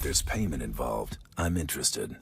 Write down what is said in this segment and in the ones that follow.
If there's payment involved, I'm interested.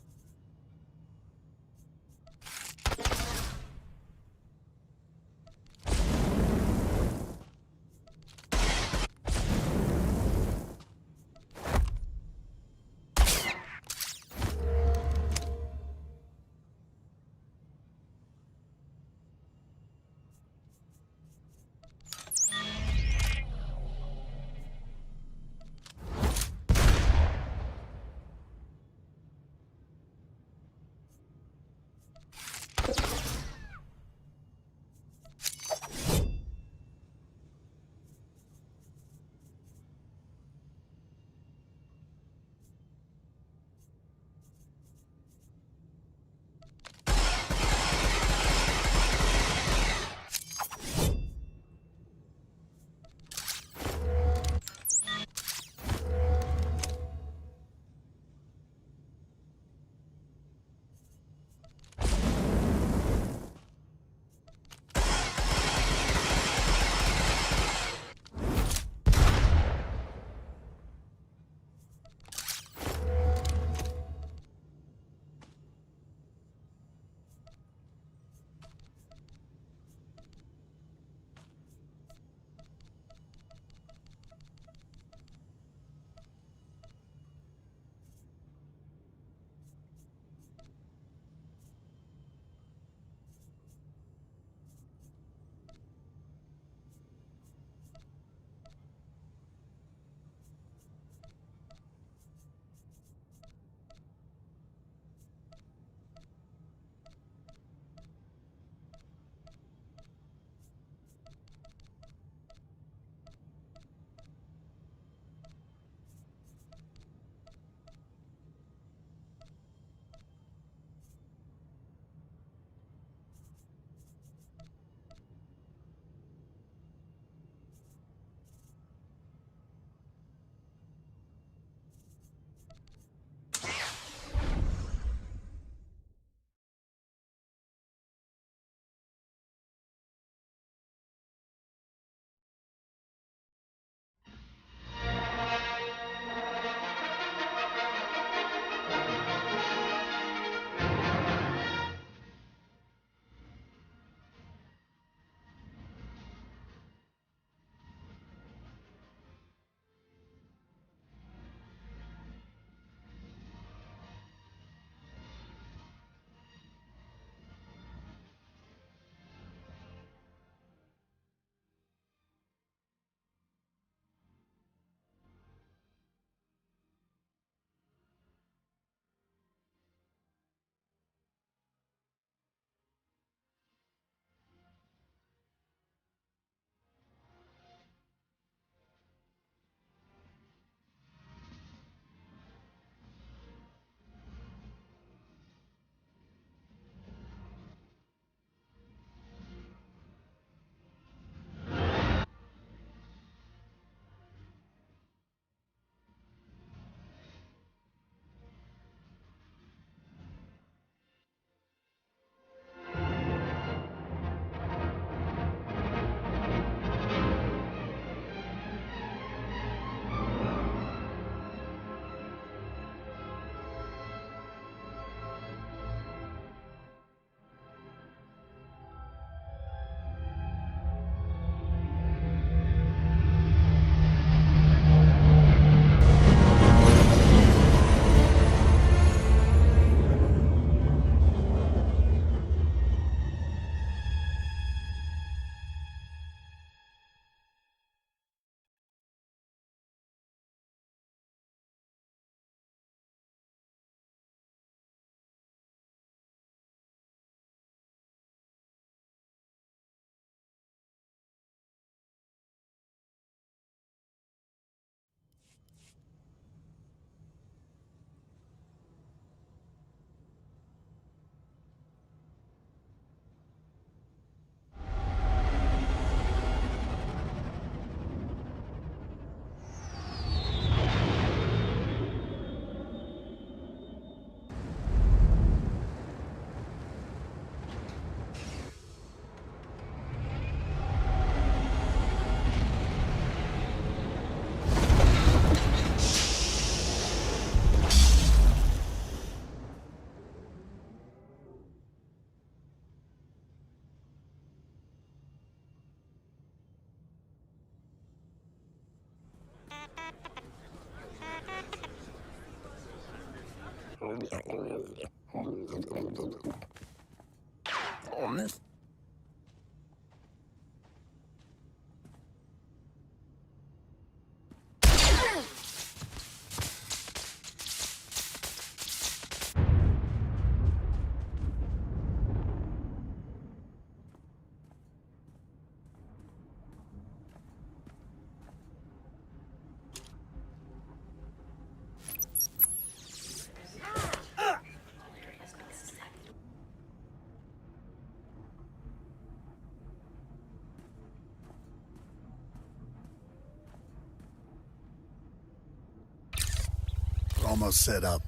We're almost set up.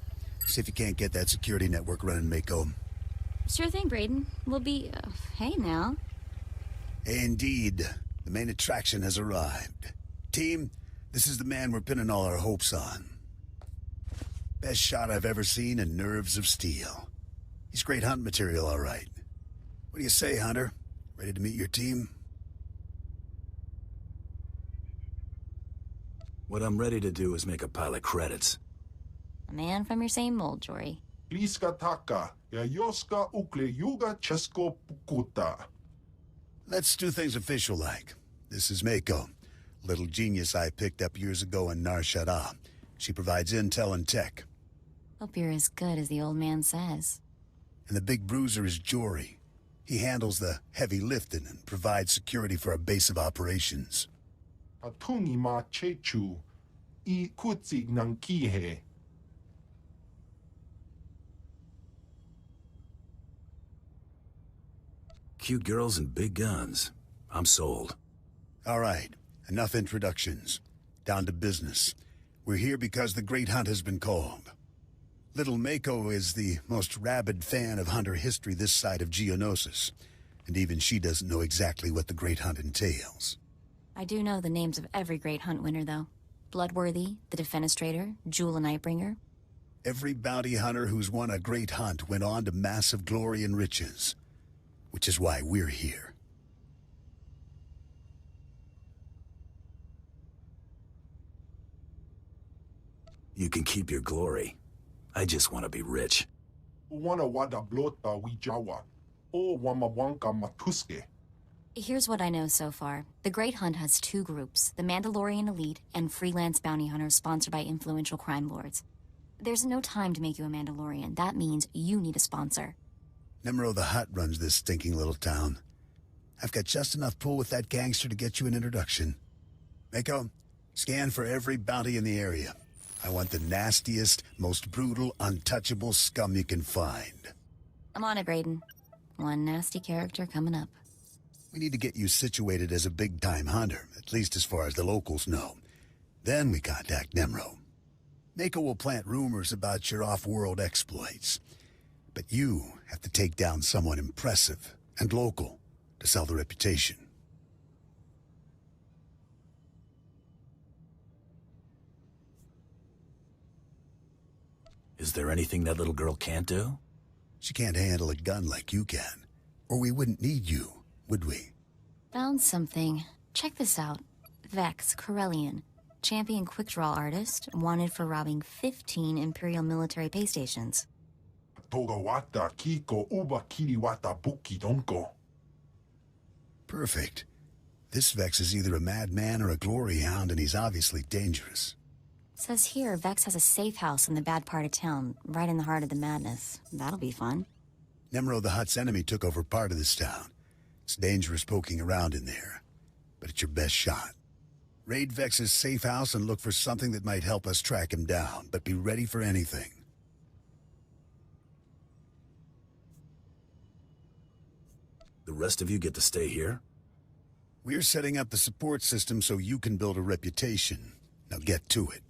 See if you can't get that security network running, Mako. Sure thing, Braden. We'll be... hey now. Indeed. The main attraction has arrived. Team, this is the man we're pinning all our hopes on. Best shot I've ever seen and nerves of steel. He's great hunt material, all right. What do you say, Hunter? Ready to meet your team? What I'm ready to do is make a pile of credits. A man from your same mold, Jory. Bliska taka, ja joska ukle yuga chesko pukuta. Let's do things official-like. This is Mako, little genius I picked up years ago in Nar Shaddaa. She provides intel and tech. Hope you're as good as the old man says. And the big bruiser is Jory. He handles the heavy lifting and provides security for our base of operations. Atungi ma chechu, I kutsig nang kihe. Cute girls and big guns. I'm sold. All right, enough introductions. Down to business. We're here because the Great Hunt has been called. Little Mako is the most rabid fan of hunter history this side of Geonosis, and even she doesn't know exactly what the Great Hunt entails. I do know the names of every great hunt winner, though. Bloodworthy, the Defenestrator, Jewel and Nightbringer. Every bounty hunter who's won a Great Hunt went on to massive glory and riches, which is why we're here. You can keep your glory. I just want to be rich. Wana wada blota wijawa. O wamawanka matuske. Here's what I know so far. The Great Hunt has two groups, the Mandalorian Elite and freelance bounty hunters sponsored by influential crime lords. There's no time to make you a Mandalorian. That means you need a sponsor. Nemro the Hutt runs this stinking little town. I've got just enough pull with that gangster to get you an introduction. Mako, scan for every bounty in the area. I want the nastiest, most brutal, untouchable scum you can find. I'm on it, Braden. One nasty character coming up. We need to get you situated as a big-time hunter, at least as far as the locals know. Then we contact Nemro. Mako will plant rumors about your off-world exploits. But you have to take down someone impressive and local to sell the reputation. Is there anything that little girl can't do? She can't handle a gun like you can. Or we wouldn't need you, would we? Found something. Check this out. Vex, Corellian. Champion quick-draw artist, wanted for robbing 15 Imperial military pay stations. Togawata kiko uba kiriwata buki donko. Perfect. This Vex is either a madman or a glory hound, and he's obviously dangerous. Says here, Vex has a safe house in the bad part of town, right in the heart of the madness. That'll be fun. Nemro the Hutt's enemy took over part of this town. It's dangerous poking around in there, but it's your best shot. Raid Vex's safe house and look for something that might help us track him down, but be ready for anything. The rest of you get to stay here? We're setting up the support system so you can build a reputation. Now get to it.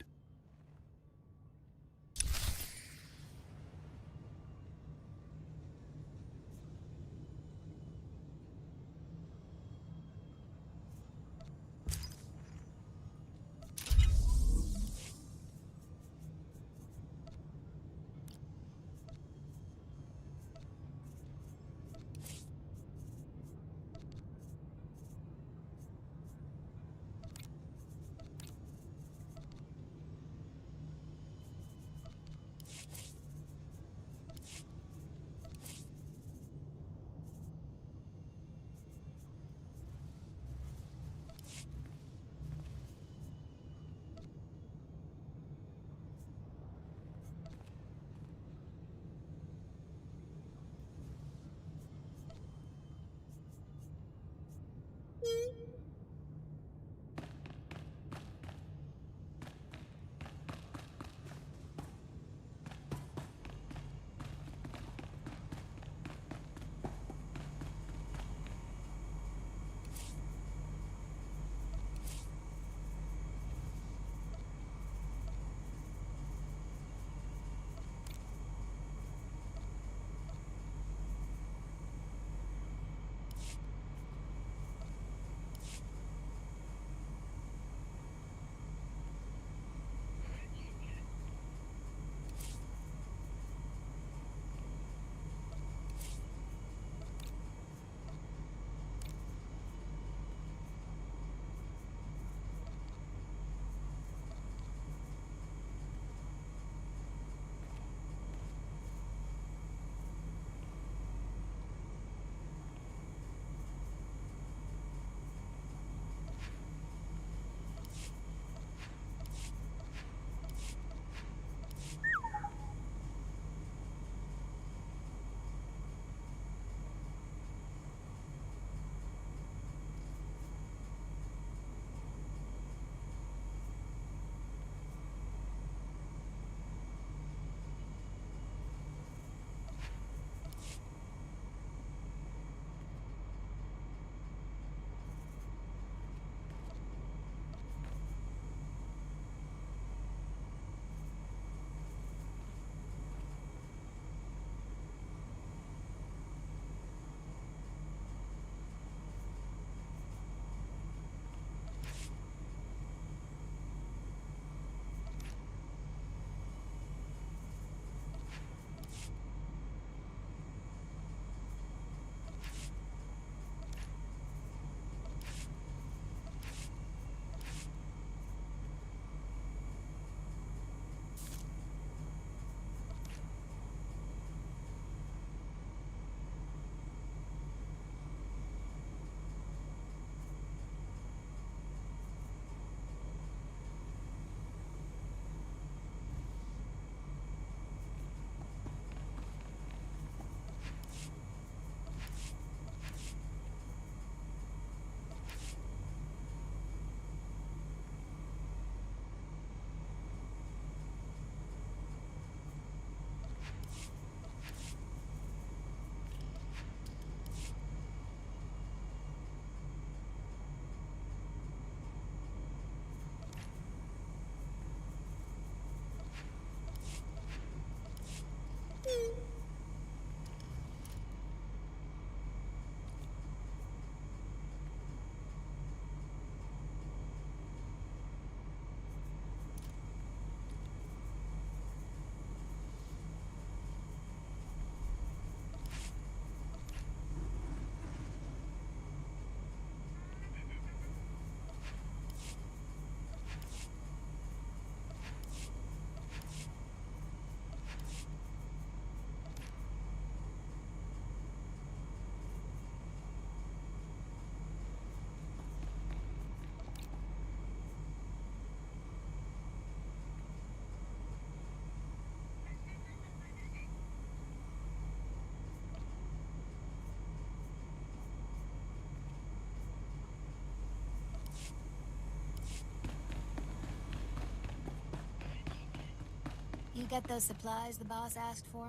get those supplies the boss asked for?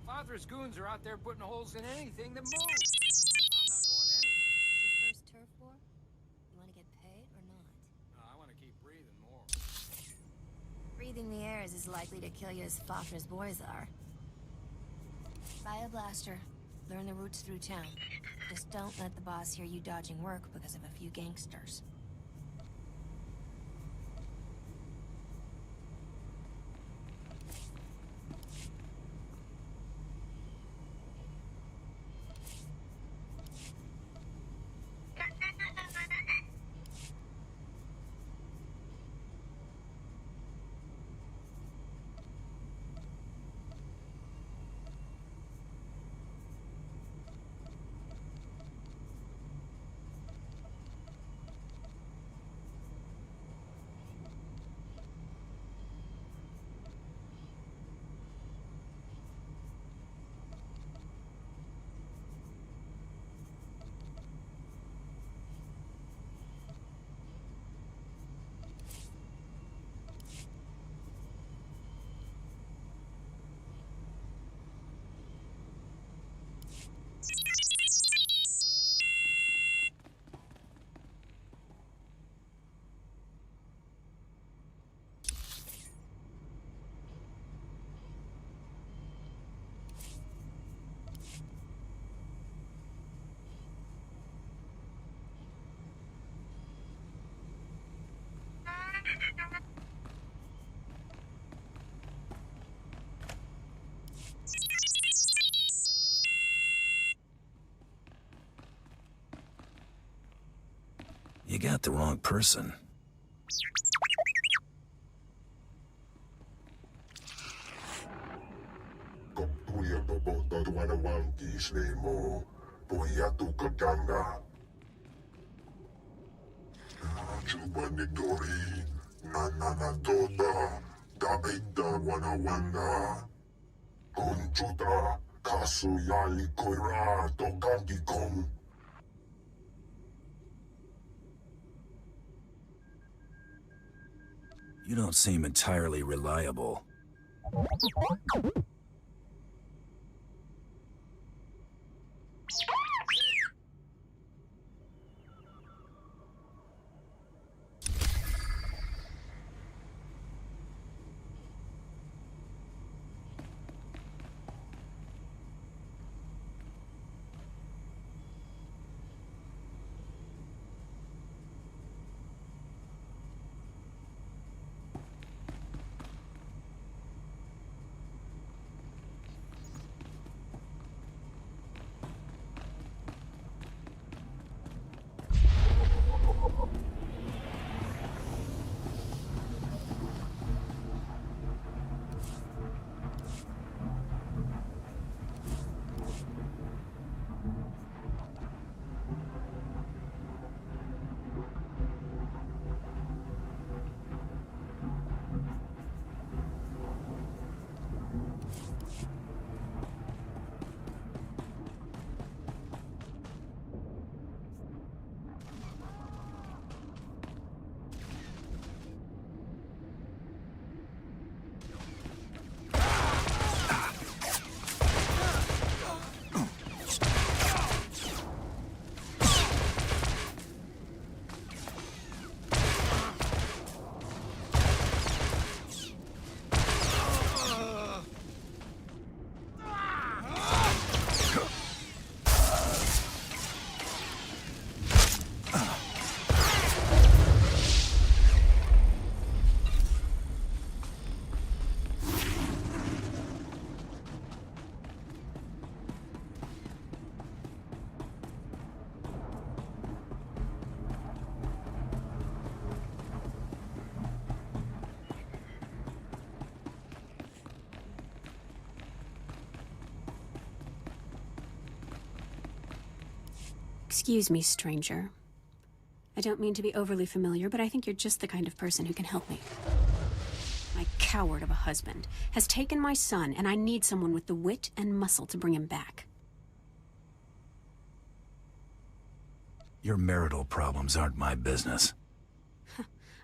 Father's goons are out there putting holes in anything that moves. I'm not going anywhere. It's your first turf war? You want to get paid or not? No, I want to keep breathing more. Breathing the air is as likely to kill you as Fatra's boys are. Buy a blaster. Learn the routes through town. Just don't let the boss hear you dodging work because of a few gangsters. You got the wrong person. You don't seem entirely reliable. Excuse me, stranger. I don't mean to be overly familiar, but I think you're just the kind of person who can help me. My coward of a husband has taken my son, and I need someone with the wit and muscle to bring him back. Your marital problems aren't my business.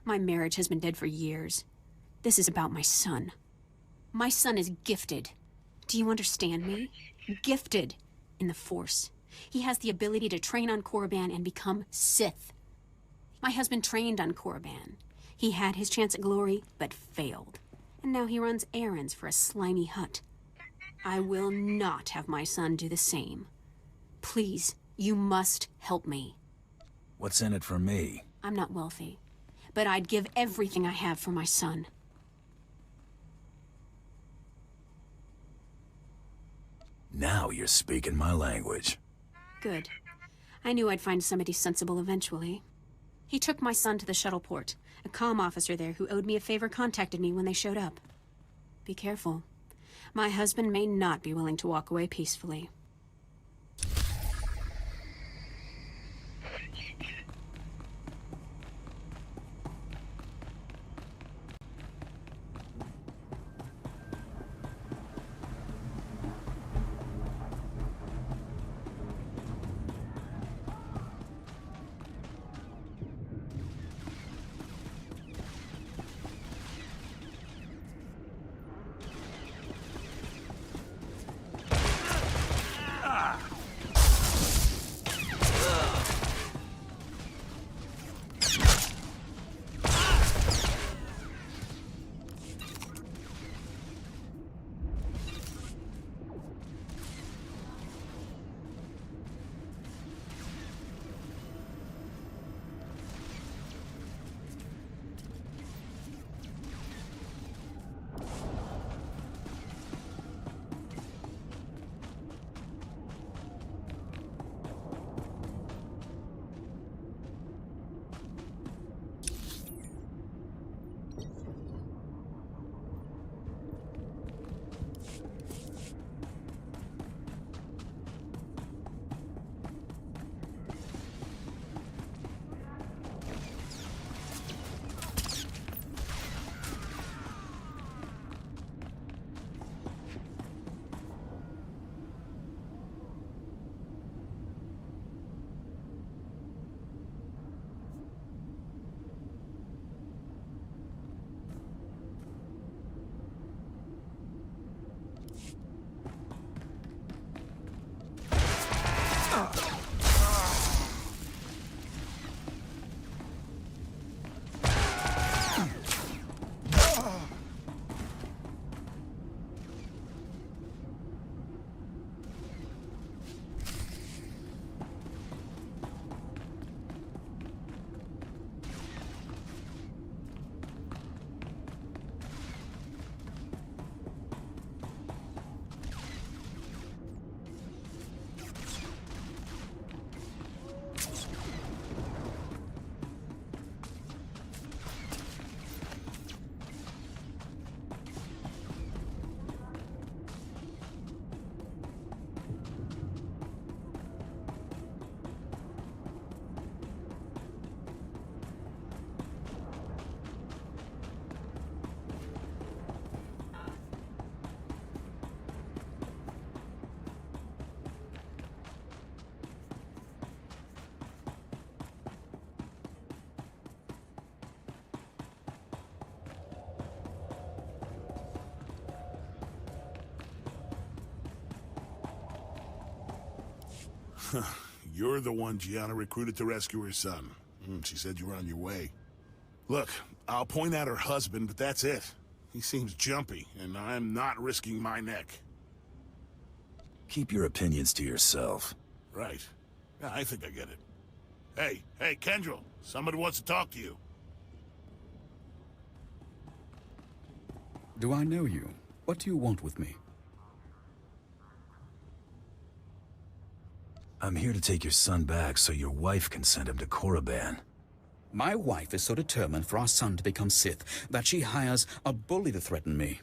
My marriage has been dead for years. This is about my son. My son is gifted. Do you understand me? Gifted in the Force. He has the ability to train on Korriban and become Sith. My husband trained on Korriban. He had his chance at glory, but failed. And now he runs errands for a slimy hut. I will not have my son do the same. Please, you must help me. What's in it for me? I'm not wealthy, but I'd give everything I have for my son. Now you're speaking my language. Good. I knew I'd find somebody sensible eventually. He took my son to the shuttle port. A comm officer there who owed me a favor contacted me when they showed up. Be careful. My husband may not be willing to walk away peacefully. You're the one Gianna recruited to rescue her son. She said you were on your way. Look, I'll point out her husband, but that's it. He seems jumpy, and I'm not risking my neck. Keep your opinions to yourself. Right. Yeah, I think I get it. Hey, Kendrell, somebody wants to talk to you. Do I know you? What do you want with me? I'm here to take your son back so your wife can send him to Korriban. My wife is so determined for our son to become Sith that she hires a bully to threaten me.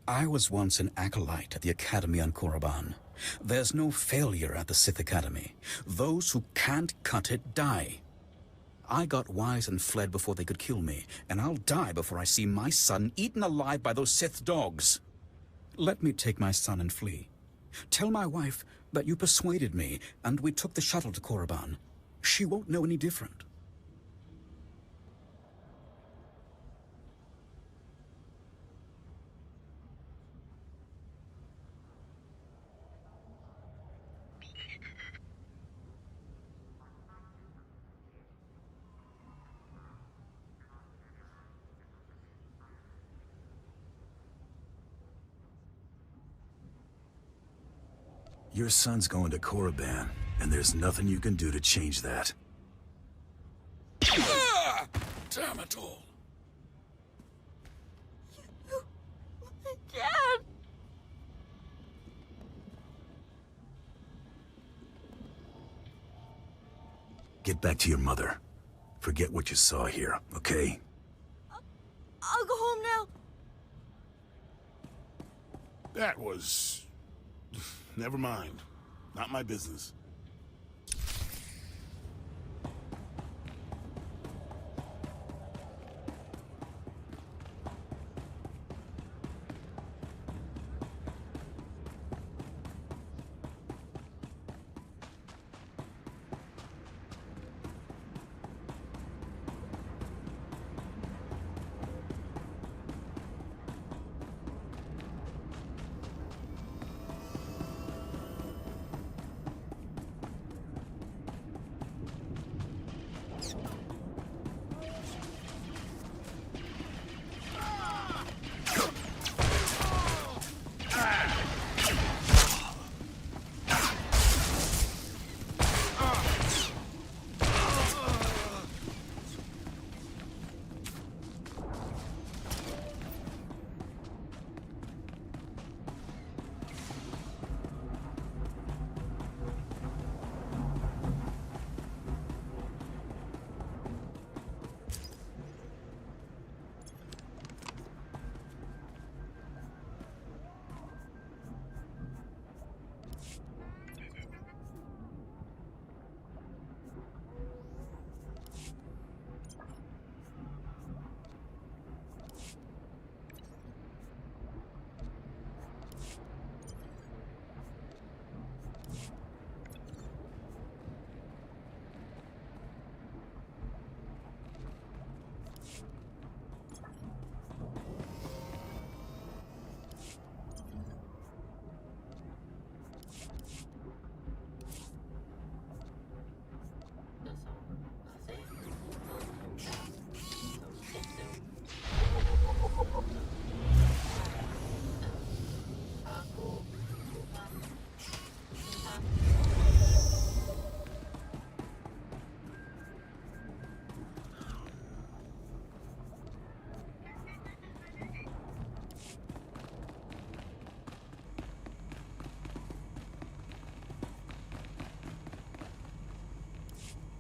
I was once an acolyte at the Academy on Korriban. There's no failure at the Sith Academy. Those who can't cut it die. I got wise and fled before they could kill me, and I'll die before I see my son eaten alive by those Sith dogs. Let me take my son and flee. Tell my wife that you persuaded me, and we took the shuttle to Korriban. She won't know any different. Your son's going to Korriban, and there's nothing you can do to change that. Ah! Damn it all. Dad! Get back to your mother. Forget what you saw here, okay? I'll go home now. That was... Never mind. Not my business.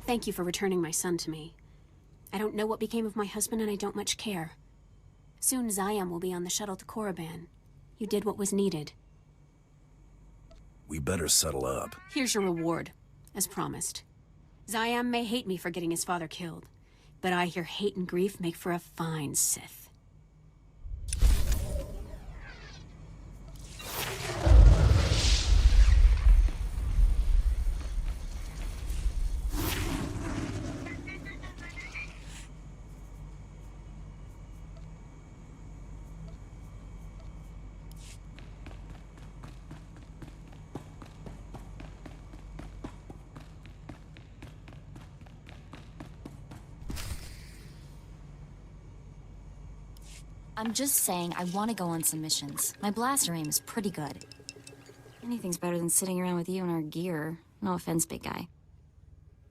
Thank you for returning my son to me. I don't know what became of my husband, and I don't much care. Soon Zayam will be on the shuttle to Korriban. You did what was needed. We better settle up. Here's your reward, as promised. Zayam may hate me for getting his father killed, but I hear hate and grief make for a fine Sith. I'm just saying I want to go on some missions. My blaster aim is pretty good. Anything's better than sitting around with you in our gear. No offense, big guy.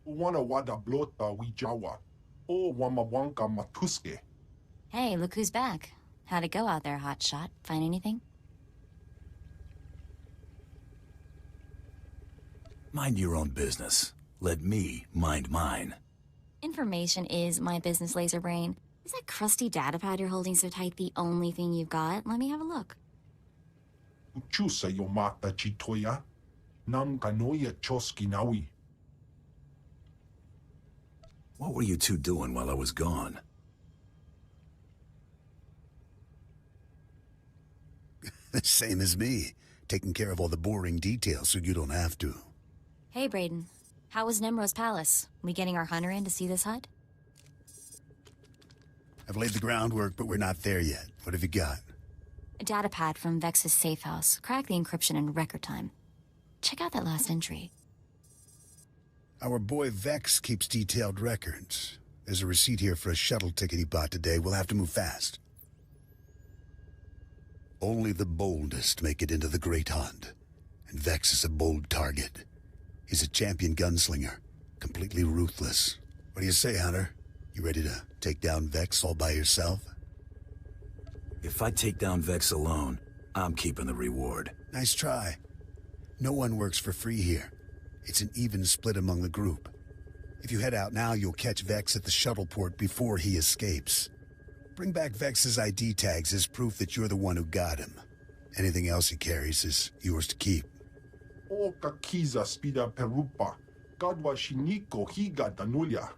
Wana wada blota wijawa. O wamawanka matuske. Hey, look who's back. How'd it go out there, hotshot? Find anything? Mind your own business. Let me mind mine. Information is my business, laser brain. Is that crusty datapad you're holding so tight the only thing you've got? Let me have a look. Uchusa yomata chitoya. Nam kanoya choski nawi. What were you two doing while I was gone? Same as me. Taking care of all the boring details so you don't have to. Hey, Brayden. How was Nemro's palace? We getting our hunter in to see this hut? I've laid the groundwork, but we're not there yet. What have you got? A datapad from Vex's safe house. Cracked the encryption in record time. Check out that last entry. Our boy Vex keeps detailed records. There's a receipt here for a shuttle ticket he bought today. We'll have to move fast. Only the boldest make it into the Great Hunt. and Vex is a bold target. He's a champion gunslinger, completely ruthless. What do you say, Hunter? You ready to take down Vex all by yourself? If I take down Vex alone, I'm keeping the reward. Nice try. No one works for free here. It's an even split among the group. If you head out now, you'll catch Vex at the shuttle port before he escapes. Bring back Vex's ID tags as proof that you're the one who got him. Anything else he carries is yours to keep. O kakiza spida perupa. Gadwa shiniko higa danulia.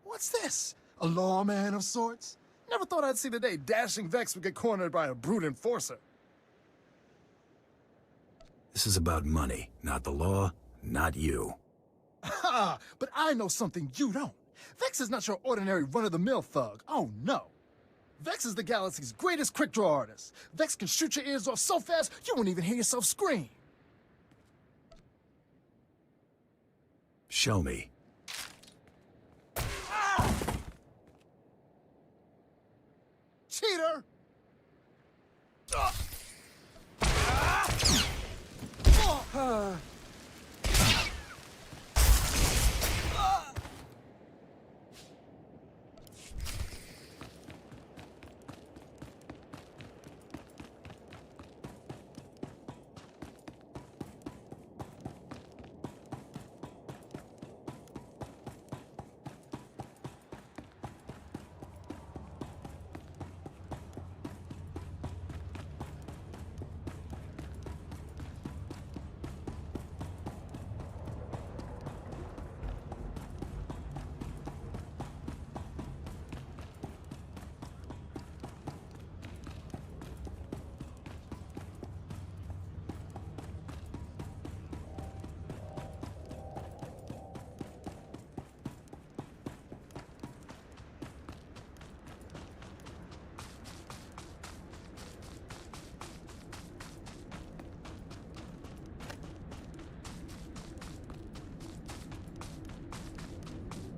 What's this? A lawman of sorts? Never thought I'd see the day dashing Vex would get cornered by a brute enforcer. This is about money, not the law, not you. Ha! But I know something you don't. Vex is not your ordinary run-of-the-mill thug. Oh, no. Vex is the galaxy's greatest quick-draw artist. Vex can shoot your ears off so fast, you won't even hear yourself scream. Show me. Cheater!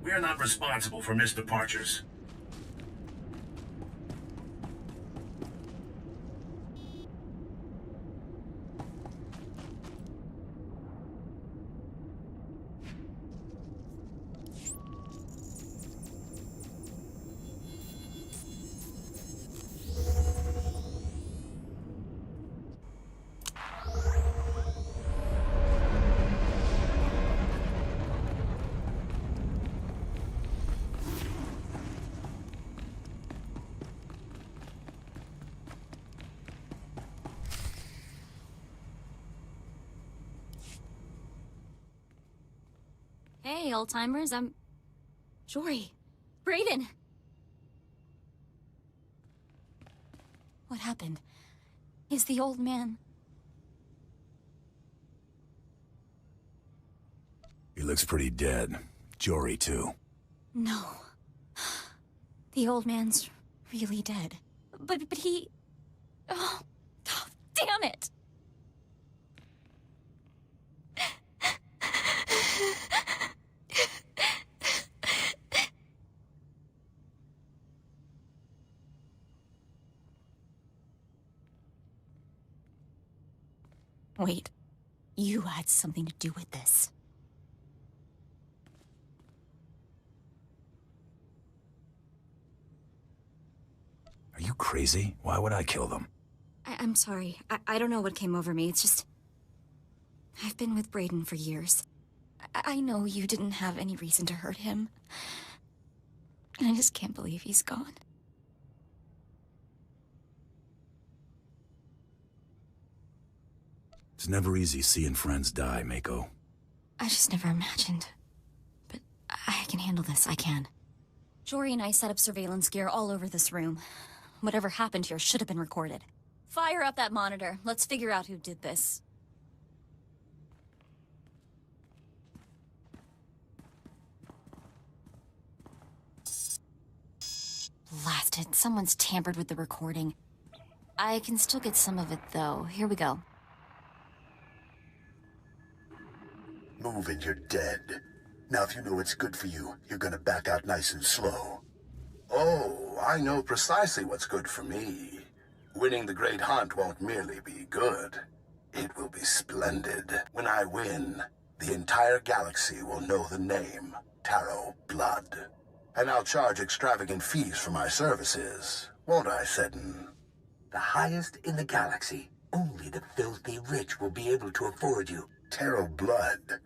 We're not responsible for missed departures. Hey, old-timers, I'm... Jory. Brayden! What happened? Is the old man... He looks pretty dead. Jory, too. No. The old man's really dead. But he... Oh, damn it! Wait, you had something to do with this. Are you crazy? Why would I kill them? I'm sorry. I don't know what came over me. It's just... I've been with Brayden for years. I know you didn't have any reason to hurt him. And I just can't believe he's gone. It's never easy seeing friends die, Mako. I just never imagined. But I can handle this, I can. Jory and I set up surveillance gear all over this room. Whatever happened here should have been recorded. Fire up that monitor. Let's figure out who did this. Blasted. Someone's tampered with the recording. I can still get some of it, though. Here we go. Move and you're dead. Now, if you know what's good for you, you're gonna back out nice and slow. Oh, I know precisely what's good for me. Winning the Great Hunt won't merely be good. It will be splendid. When I win, the entire galaxy will know the name, Taro Blood. And I'll charge extravagant fees for my services, won't I, Seddon? The highest in the galaxy. Only the filthy rich will be able to afford you. Taro Blood.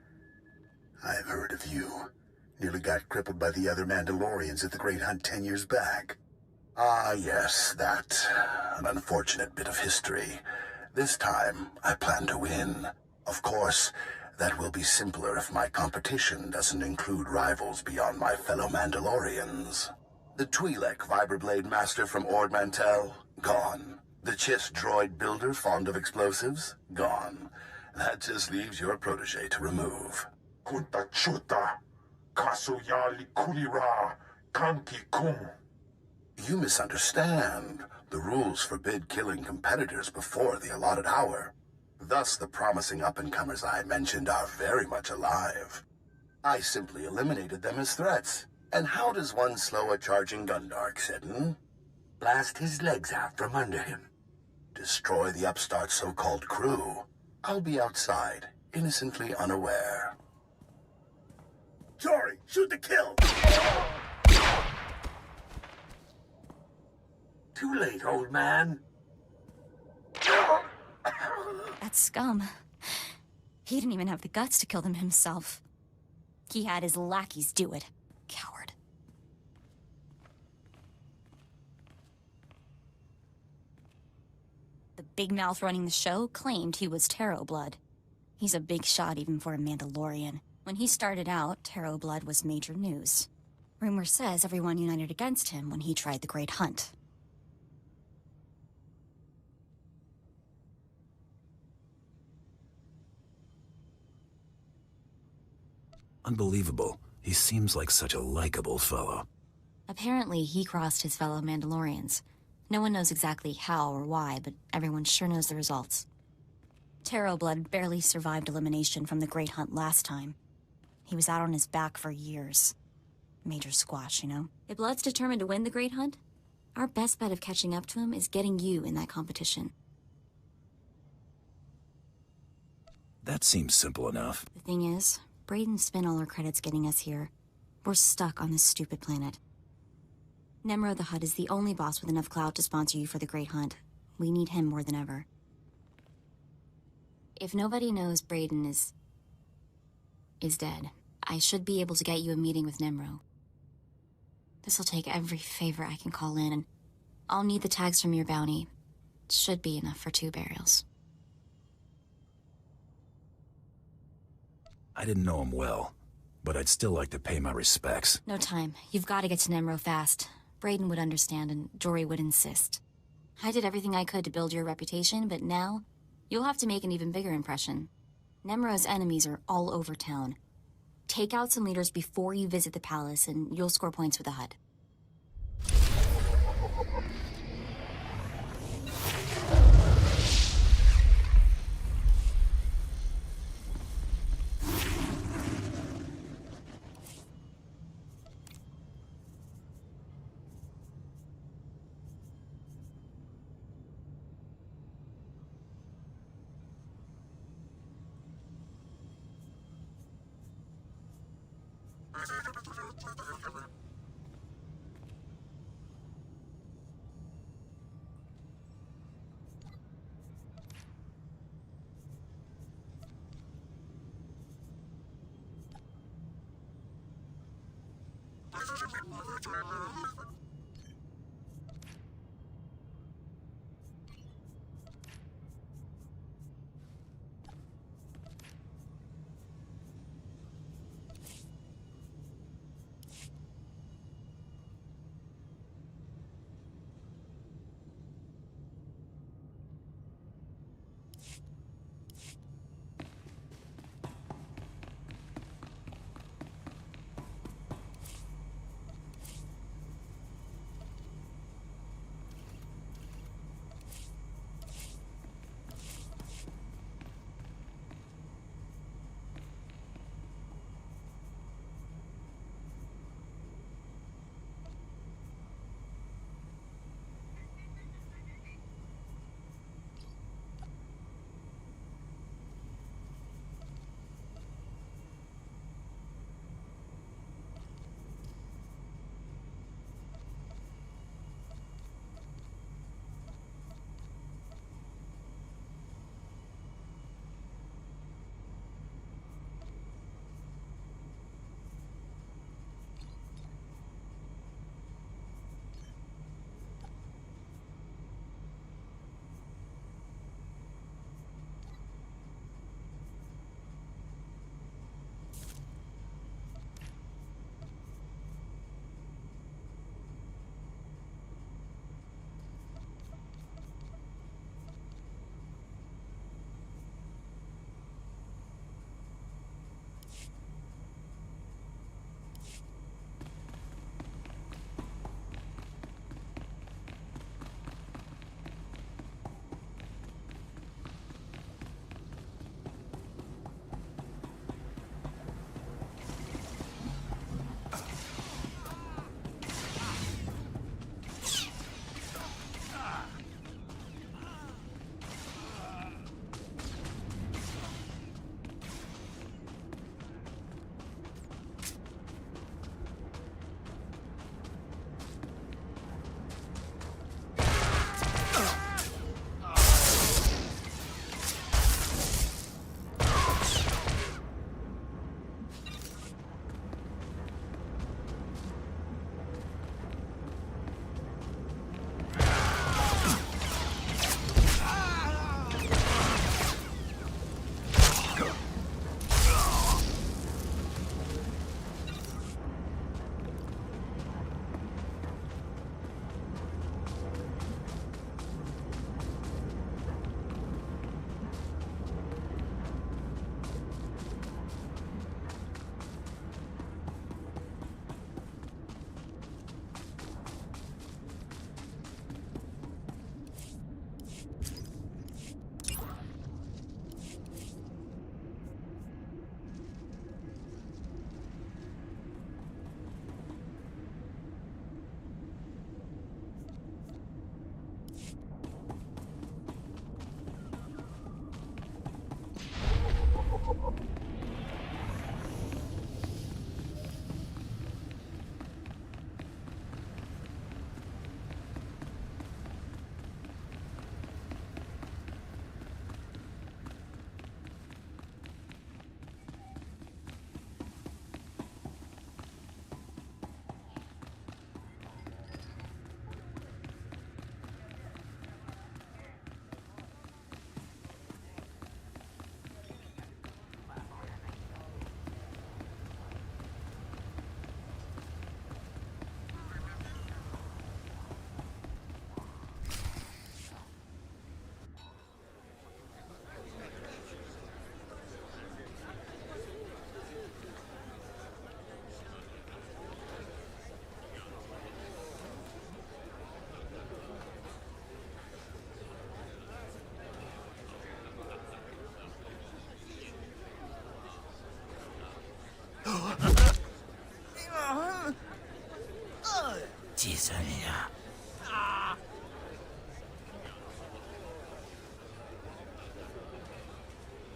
I've heard of you. Nearly got crippled by the other Mandalorians at the Great Hunt 10 years back. Ah, yes, that. An unfortunate bit of history. This time, I plan to win. Of course, that will be simpler if my competition doesn't include rivals beyond my fellow Mandalorians. The Twi'lek Vibroblade Master from Ord Mantell? Gone. The Chiss droid builder fond of explosives? Gone. That just leaves your protege to remove. Kunta chuta, kasuyali kulira, kanki kum. You misunderstand. The rules forbid killing competitors before the allotted hour. Thus, the promising up-and-comers I mentioned are very much alive. I simply eliminated them as threats. And how does one slow a charging Gundark, Seddon? Blast his legs out from under him. Destroy the upstart's so-called crew. I'll be outside, innocently unaware. Jory, shoot to kill! Too late, old man. That scum. He didn't even have the guts to kill them himself. He had his lackeys do it. Coward. The big mouth running the show claimed he was Taro Blood. He's a big shot even for a Mandalorian. When he started out, Taro Blood was major news. Rumor says everyone united against him when he tried the Great Hunt. Unbelievable. He seems like such a likable fellow. Apparently, he crossed his fellow Mandalorians. No one knows exactly how or why, but everyone sure knows the results. Taro Blood barely survived elimination from the Great Hunt last time. He was out on his back for years. major squash, you know? If Blood's determined to win the Great Hunt, our best bet of catching up to him is getting you in that competition. That seems simple enough. The thing is, Braden spent all our credits getting us here. We're stuck on this stupid planet. Nemro the Hutt is the only boss with enough clout to sponsor you for the Great Hunt. We need him more than ever. If nobody knows Braden is dead, I should be able to get you a meeting with Nemro. This'll take every favor I can call in, and I'll need the tags from your bounty. Should be enough for 2 burials. I didn't know him well, but I'd still like to pay my respects. No time. You've got to get to Nemro fast. Braden would understand, and Jory would insist. I did everything I could to build your reputation, but now, you'll have to make an even bigger impression. Nemro's enemies are all over town. Take out some leaders before you visit the palace, and you'll score points with the Hutt.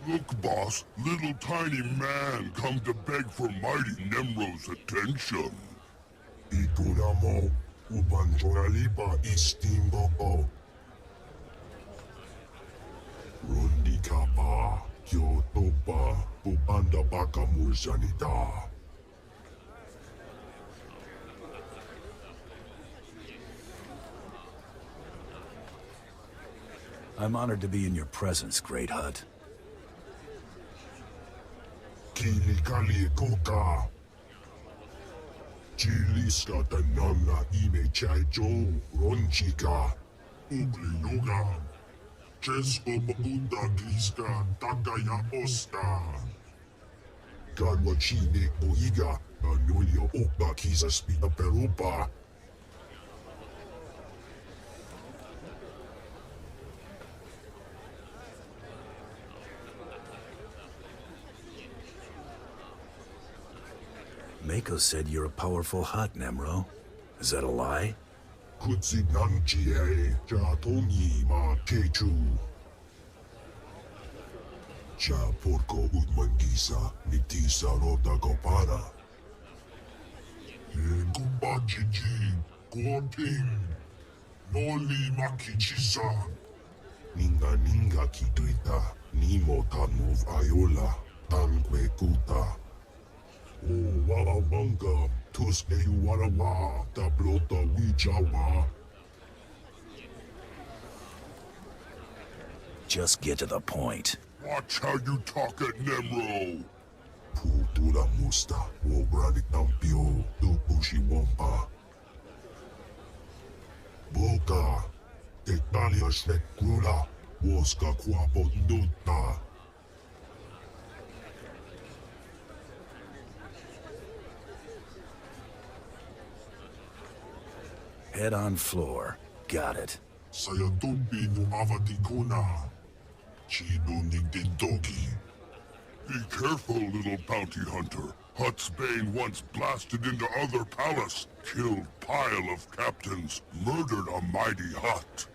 Look, boss, little tiny man come to beg for mighty Nemro's attention. Ikuramo, ubanjoralipa istimboko. Rundikapa, Kyotopa, Ubanda Bakamursanita. I'm honored to be in your presence, Great Hut. Kilikali Koka. Chiliska Tanana Ime Chaijo, Ronchika, Ugliluga. Chesko Mabuda Gliska, Takaya Oska. Gadwachine Oiga, Anulia Opa Kisa Spina Perupa. Mako said you're a powerful hut, Nemro. Is that a lie? Kutsinanchie, Jatomi Ma Kechu. Cha Porco Udmangisa, Nitisa Rota Gopara. Gumbajiji, Gorping, Noli Makichisa. Ninga Ninga Kituita, Nimo Tanmov Ayola, Tanque Kuta. O Warabanga, Tuske Warawa, Tablota Wijawa. Just get to the point. Watch how you talk at Nemro. Putura Musta, Wobrani Tampio, Tupushi Wampa. Boka, Tectalia Shnekrula, Woska Quapo Duta. Head on floor. Got it. Sayadumbi no Avatikuna. Chido Nigdendoki. Be careful, little bounty hunter. Hut's Bane once blasted into other palace, killed pile of captains, murdered a mighty Hut.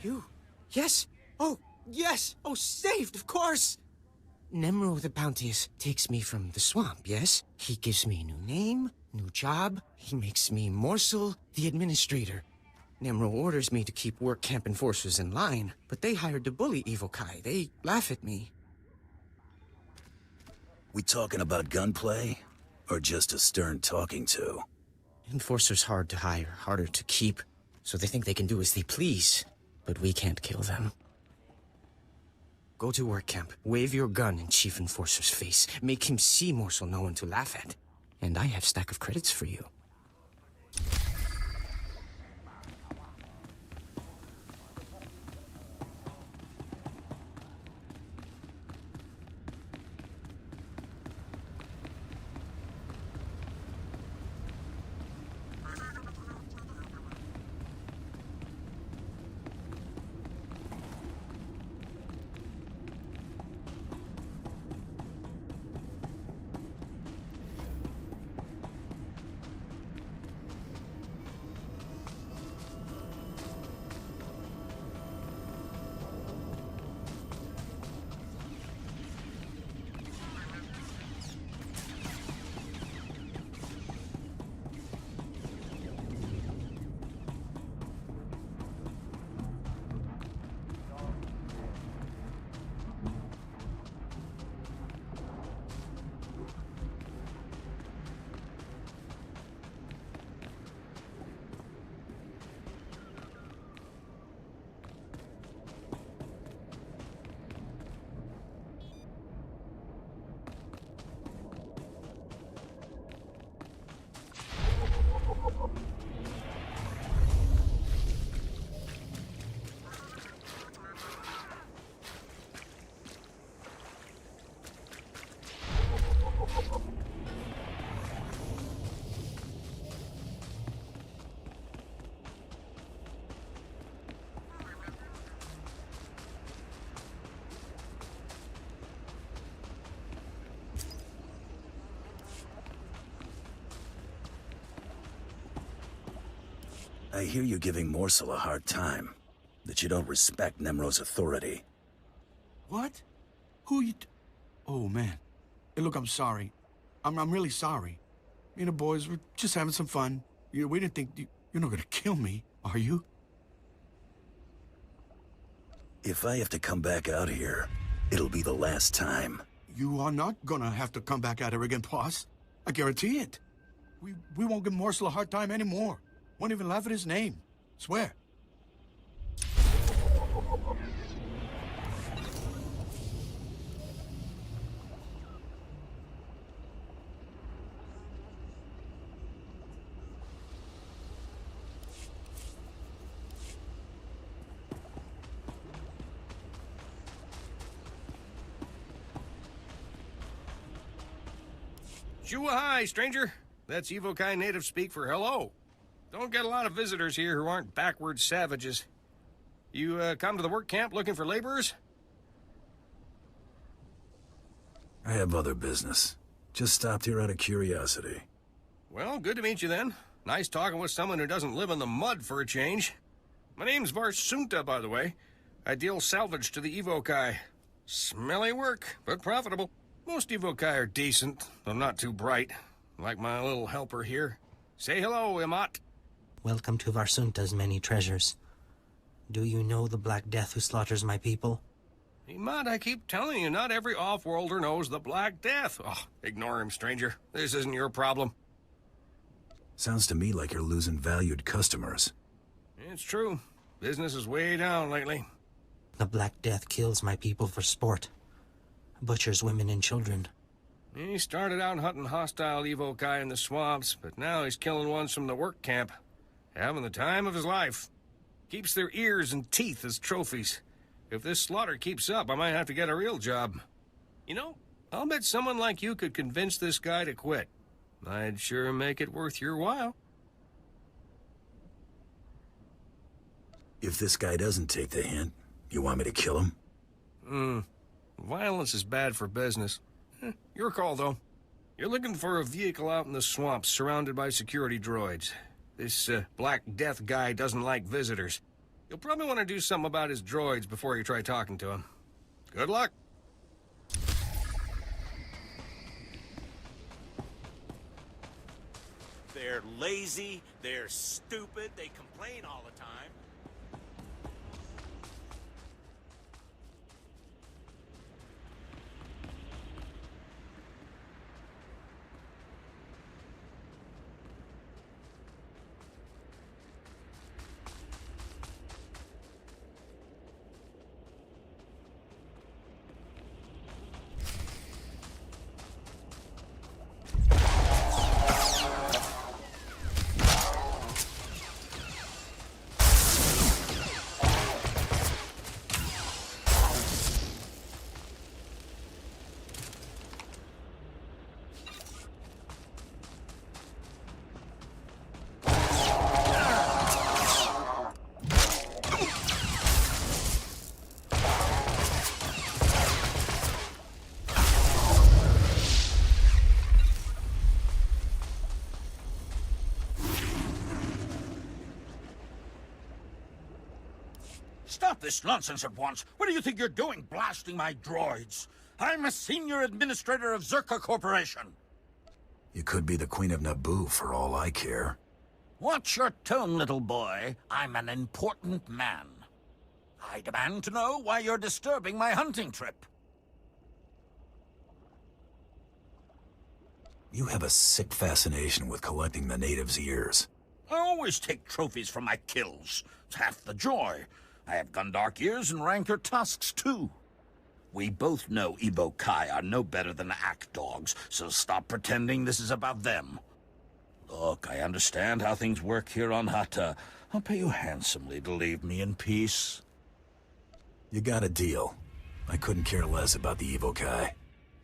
You? Yes? Oh, yes! Oh, saved, of course! Nemro the Bounteous takes me from the swamp, yes? He gives me a new name, new job. He makes me Morsel, the administrator. Nemro orders me to keep work camp enforcers in line, but they hired to bully Evil Kai. They laugh at me. We talking about gunplay? Or just a stern talking to? Enforcers hard to hire, harder to keep, so they think they can do as they please. But we can't kill them. Go to work camp, wave your gun in Chief Enforcer's face, make him see Morsel no one to laugh at. And I have stack of credits for you. I hear you giving Morsel a hard time. That you don't respect Nemro's authority. What? Who you... Oh, man. Hey, look, I'm sorry. I'm really sorry. Me and the boys were just having some fun. We didn't think... You're not gonna kill me, are you? If I have to come back out here, it'll be the last time. You are not gonna have to come back at her again, boss. I guarantee it. We won't give Morsel a hard time anymore. Won't even laugh at his name. Swear. Hi, stranger. That's Evokai native speak for hello. Don't get a lot of visitors here who aren't backward savages. You come to the work camp looking for laborers? I have other business. Just stopped here out of curiosity. Well, good to meet you then. Nice talking with someone who doesn't live in the mud for a change. My name's Varsunta, by the way. I deal salvage to the Evokai. Smelly work, but profitable. Most Evokai are decent, though not too bright. Like my little helper here. Say hello, Imat. Welcome to Varsunta's many treasures. Do you know the Black Death who slaughters my people? Imat, I keep telling you, not every off-worlder knows the Black Death. Oh, ignore him, stranger. This isn't your problem. Sounds to me like you're losing valued customers. It's true. Business is way down lately. The Black Death kills my people for sport. Butchers women and children. He started out hunting hostile Evokai in the swamps, but now he's killing ones from the work camp. Having the time of his life. Keeps their ears and teeth as trophies. If this slaughter keeps up, I might have to get a real job. You know, I'll bet someone like you could convince this guy to quit. I'd sure make it worth your while. If this guy doesn't take the hint, you want me to kill him? Violence is bad for business. Your call, though. You're looking for a vehicle out in the swamps surrounded by security droids. This Black Death guy doesn't like visitors. You'll probably want to do something about his droids before you try talking to him. Good luck. They're lazy, they're stupid, they complain all the time. Stop this nonsense at once. What do you think you're doing, blasting my droids? I'm a senior administrator of Zerka Corporation. You could be the Queen of Naboo for all I care. Watch your tone, little boy. I'm an important man. I demand to know why you're disturbing my hunting trip. You have a sick fascination with collecting the natives' ears. I always take trophies from my kills. It's half the joy. I have Gundark ears and Rancor tusks, too. We both know Evokai are no better than act dogs, so stop pretending this is about them. Look, I understand how things work here on Hutta. I'll pay you handsomely to leave me in peace. You got a deal. I couldn't care less about the Evokai.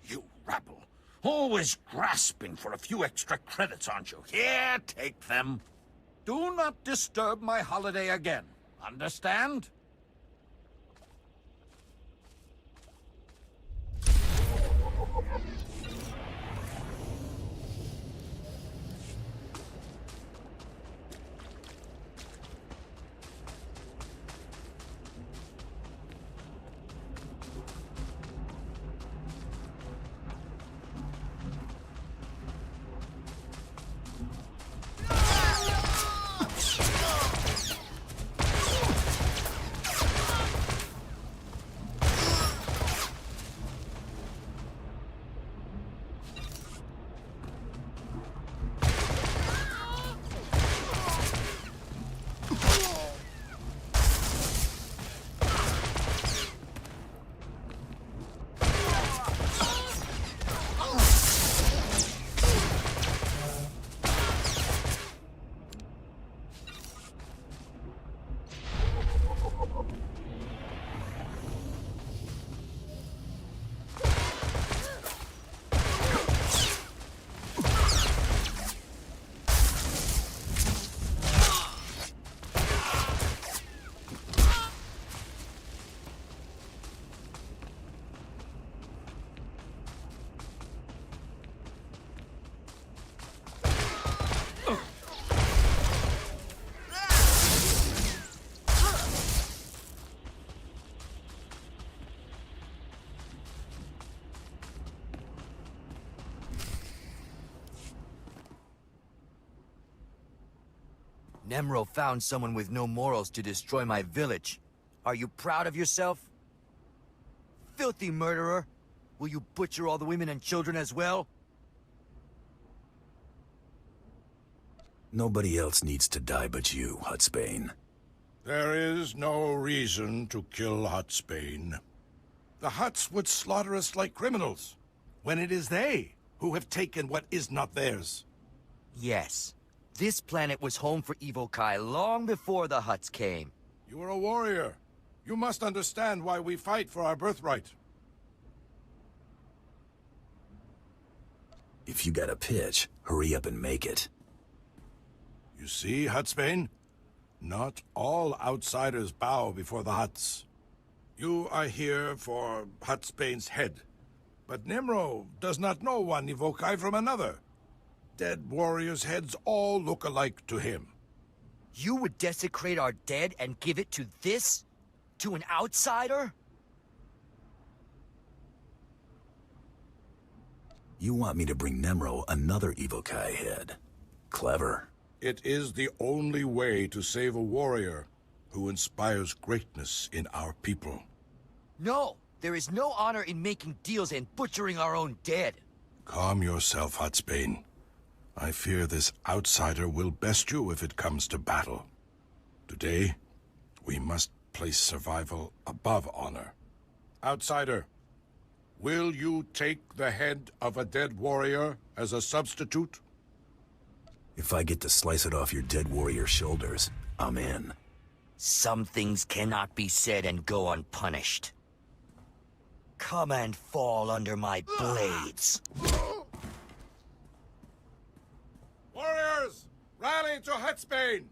You rabble. Always grasping for a few extra credits, aren't you? Here, take them. Do not disturb my holiday again. Understand? Nemro found someone with no morals to destroy my village. Are you proud of yourself? Filthy murderer! Will you butcher all the women and children as well? Nobody else needs to die but you, Hutsbane. There is no reason to kill Hutsbane. The Hutts would slaughter us like criminals, when it is they who have taken what is not theirs. Yes. This planet was home for Evokai long before the Hutts came. You are a warrior. You must understand why we fight for our birthright. If you got a pitch, hurry up and make it. You see, Hutsbane? Not all outsiders bow before the Hutts. You are here for Hutsbane's head. But Nemro does not know one Evokai from another. Dead warriors' heads all look alike to him. You would desecrate our dead and give it to this? To an outsider? You want me to bring Nemro another Evokai head. Clever. It is the only way to save a warrior who inspires greatness in our people. No! There is no honor in making deals and butchering our own dead. Calm yourself, Hutsbane. I fear this outsider will best you if it comes to battle. Today, we must place survival above honor. Outsider, will you take the head of a dead warrior as a substitute? If I get to slice it off your dead warrior's shoulders, I'm in. Some things cannot be said and go unpunished. Come and fall under my blades. Warriors, rally to Hutsbane!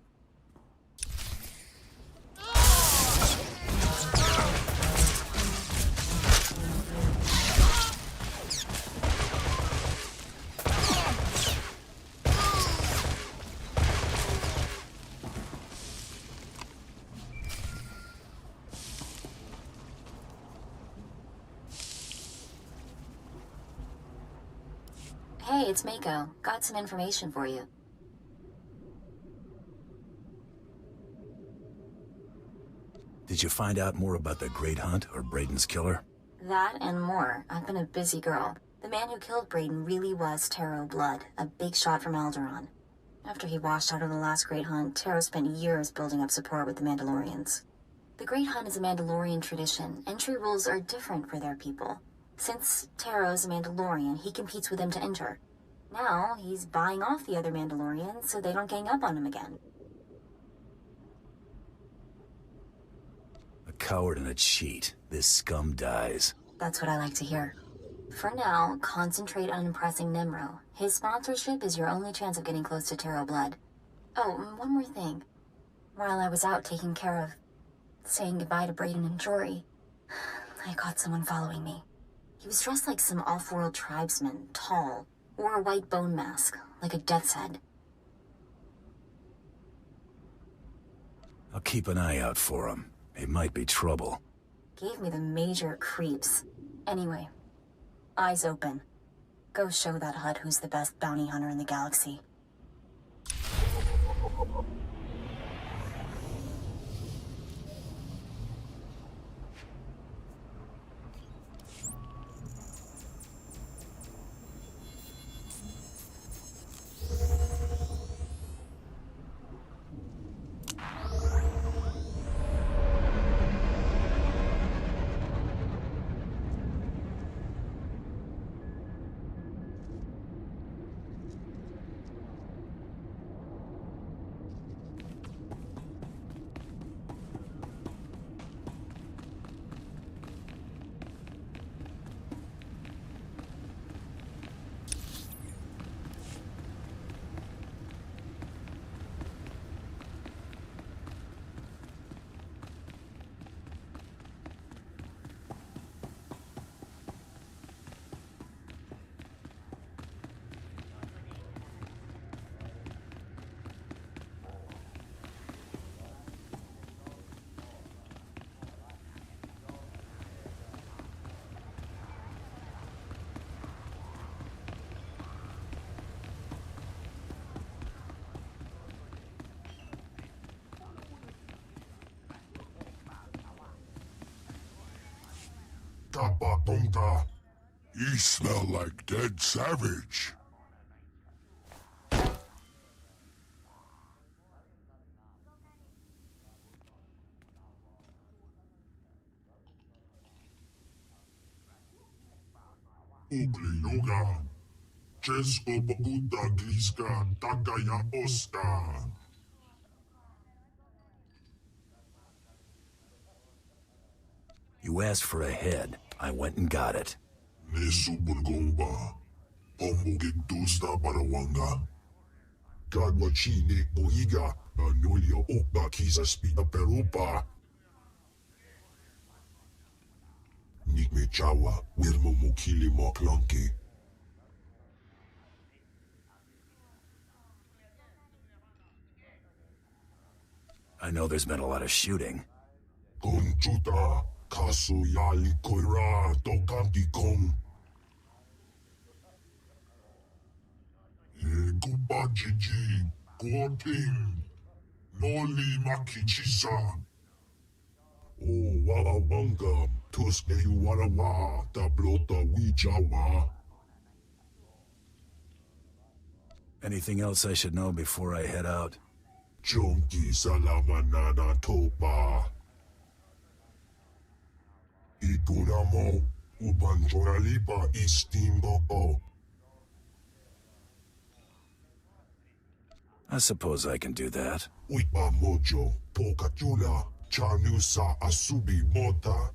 Hey, it's Mako. Got some information for you. Did you find out more about the Great Hunt or Braden's killer? That and more. I've been a busy girl. The man who killed Braden really was Taro Blood, a big shot from Alderaan. After he washed out of the last Great Hunt, Taro spent years building up support with the Mandalorians. The Great Hunt is a Mandalorian tradition. Entry rules are different for their people. Since Taro's a Mandalorian, he competes with them to enter. Now, he's buying off the other Mandalorians so they don't gang up on him again. A coward and a cheat. This scum dies. That's what I like to hear. For now, concentrate on impressing Nemro. His sponsorship is your only chance of getting close to Taro Blood. Oh, and one more thing. While I was out taking care of saying goodbye to Braden and Jory, I caught someone following me. He was dressed like some off-world tribesman, tall, wore a white bone mask, like a death's head. I'll keep an eye out for him. It might be trouble. Gave me the major creeps. Anyway, eyes open. Go show that Hutt who's the best bounty hunter in the galaxy. Kapatonga. You smell like dead savage. Ugly yoga. Chesko Bakuta Griska Takaya Oscar. You asked for a head. I went and got it. Nesubulgomba. Pomugig Dusta Barawanga. Gadwachine Boiga. Anulia Okba Kisa Spita Perupa. Nikme Chawa. Wilmo Mukili Moklonki. I know there's been a lot of shooting. Conchuta. Kasu Yali Koira. Tokanti Kong. Gubajiji, Gorping, Noli Makichisa. Oh, Wawawanga, Tuske Warawa, Tablota Wijawa. Anything else I should know before I head out? Chonki Salamanana Topa. Ikuramo, Ubanjoralipa Istimbo. I suppose I can do that. Uipa Mojo, Pokatula, Chanusa Asubi Mota.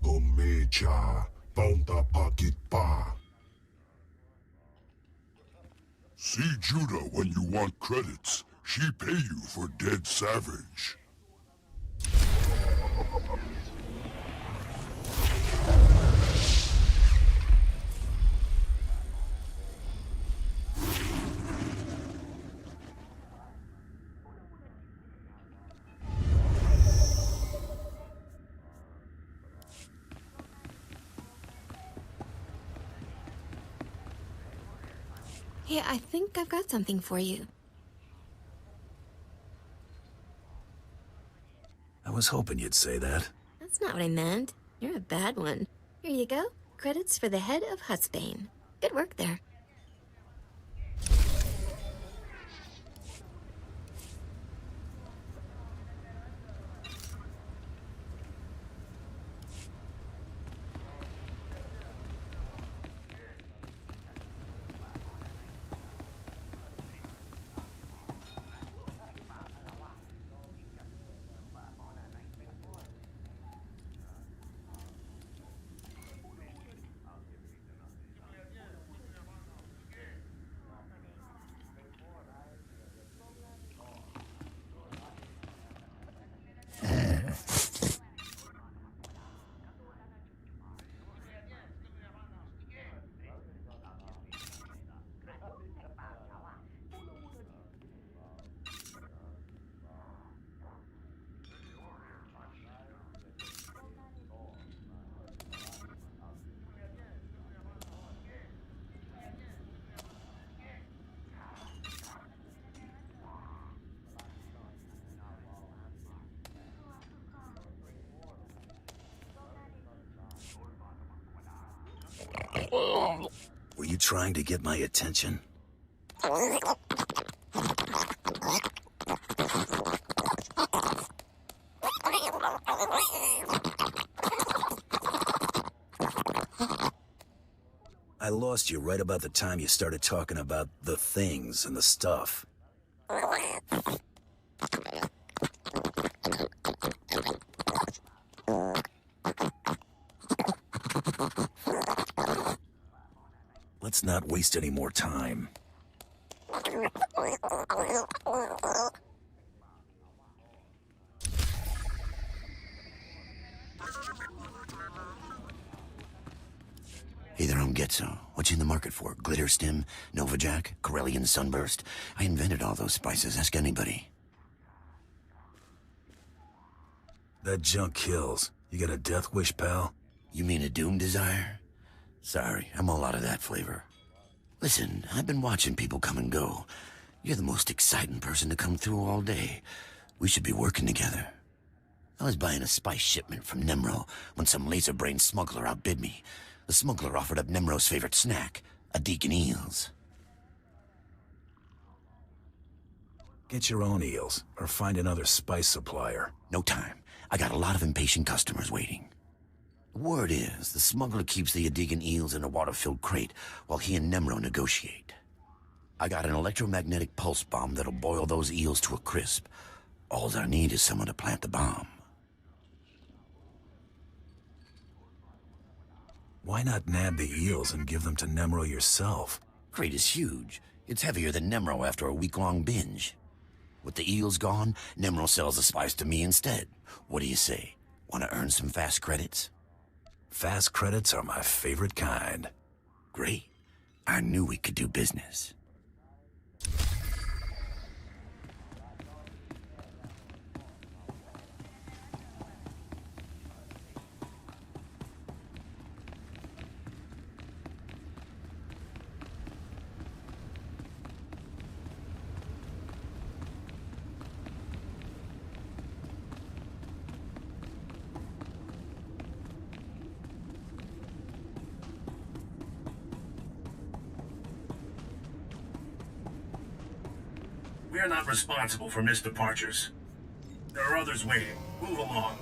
Gomecha, Bounta Pakit Pa. See Judah when you want credits. She pay you for dead savage. Hey, I think I've got something for you. I was hoping you'd say that. That's not what I meant. You're a bad one. Here you go. Credits for the head of Hutsbane. Good work there. Were you trying to get my attention? I lost you right about the time you started talking about the things and the stuff. Let's not waste any more time. Hey there, I'm Getzo. What you in the market for? Glitter Stim, Nova Jack, Corellian Sunburst? I invented all those spices. Ask anybody. That junk kills. You got a death wish, pal? You mean a doom desire? Sorry, I'm all out of that flavor. Listen, I've been watching people come and go. You're the most exciting person to come through all day. We should be working together. I was buying a spice shipment from Nemro when some laser-brained smuggler outbid me. The smuggler offered up Nemro's favorite snack, a deacon eels. Get your own eels, or find another spice supplier. No time. I got a lot of impatient customers waiting. The word is, the smuggler keeps the Adigan eels in a water-filled crate while he and Nemro negotiate. I got an electromagnetic pulse bomb that'll boil those eels to a crisp. All I need is someone to plant the bomb. Why not nab the eels and give them to Nemro yourself? Crate is huge. It's heavier than Nemro after a week-long binge. With the eels gone, Nemro sells the spice to me instead. What do you say? Want to earn some fast credits? Fast credits are my favorite kind. Great. I knew we could do business. We're not responsible for missed departures. There are others waiting. Move along.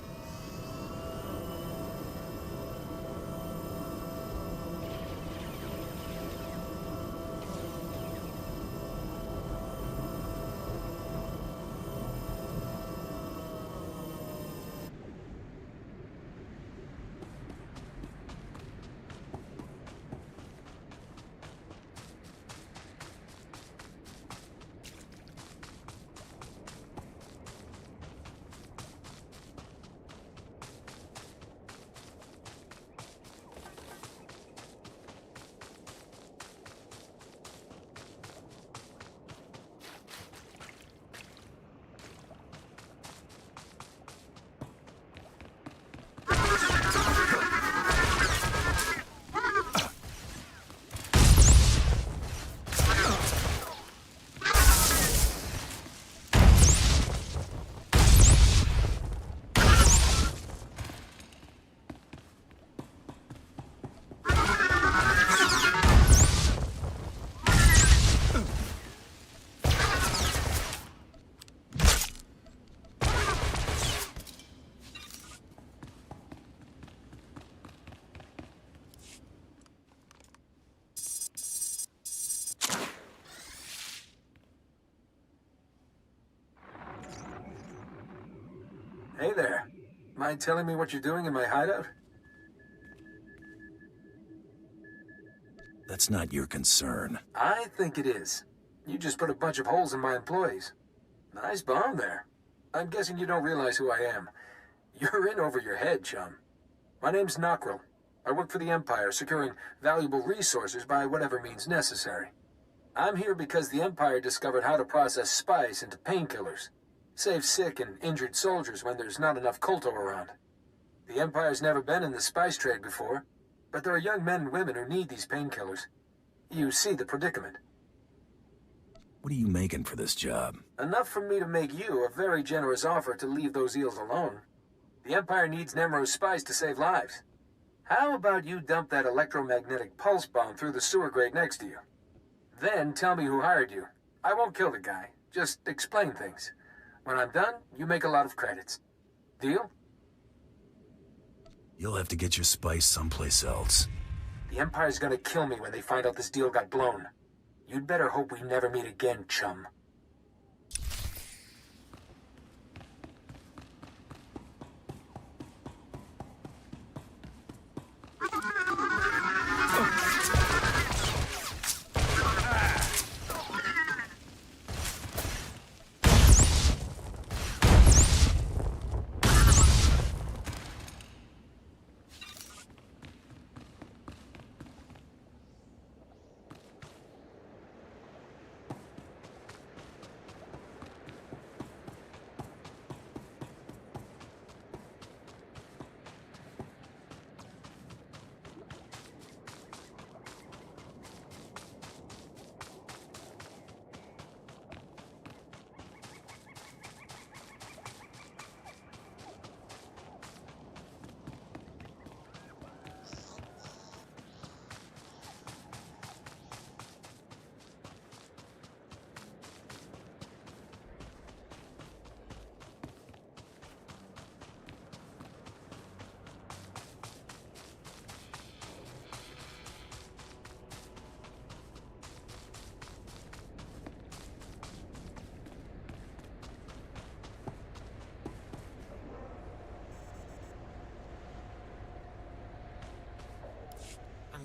Hey there. Mind telling me what you're doing in my hideout? That's not your concern. I think it is. You just put a bunch of holes in my employees. Nice bomb there. I'm guessing you don't realize who I am. You're in over your head, chum. My name's Nockrell. I work for the Empire, securing valuable resources by whatever means necessary. I'm here because the Empire discovered how to process spice into painkillers. Save sick and injured soldiers when there's not enough Kolto around. The Empire's never been in the spice trade before, but there are young men and women who need these painkillers. You see the predicament. What are you making for this job? Enough for me to make you a very generous offer to leave those eels alone. The Empire needs Nemro's spice to save lives. How about you dump that electromagnetic pulse bomb through the sewer grate next to you? Then tell me who hired you. I won't kill the guy, just explain things. When I'm done, you make a lot of credits. Deal? You'll have to get your spice someplace else. The Empire's gonna kill me when they find out this deal got blown. You'd better hope we never meet again, chum.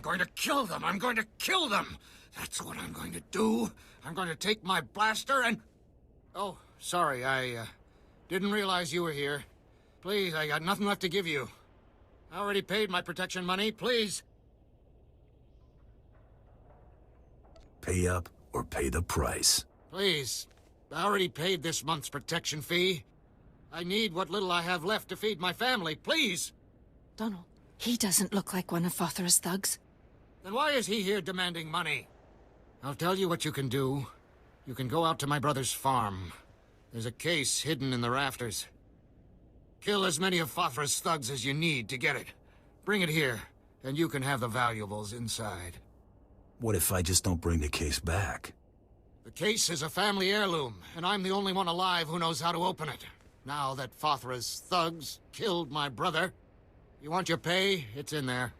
going to kill them. I'm going to kill them. That's what I'm going to do. I'm going to take my blaster and... Oh, sorry, I didn't realize you were here. Please, I got nothing left to give you. I already paid my protection money, please. Pay up or pay the price. Please. I already paid this month's protection fee. I need what little I have left to feed my family, please. Donald, he doesn't look like one of Fothra's thugs. Then why is he here demanding money? I'll tell you what you can do. You can go out to my brother's farm. There's a case hidden in the rafters. Kill as many of Fothra's thugs as you need to get it. Bring it here, and you can have the valuables inside. What if I just don't bring the case back? The case is a family heirloom, and I'm the only one alive who knows how to open it. Now that Fothra's thugs killed my brother, you want your pay? It's in there.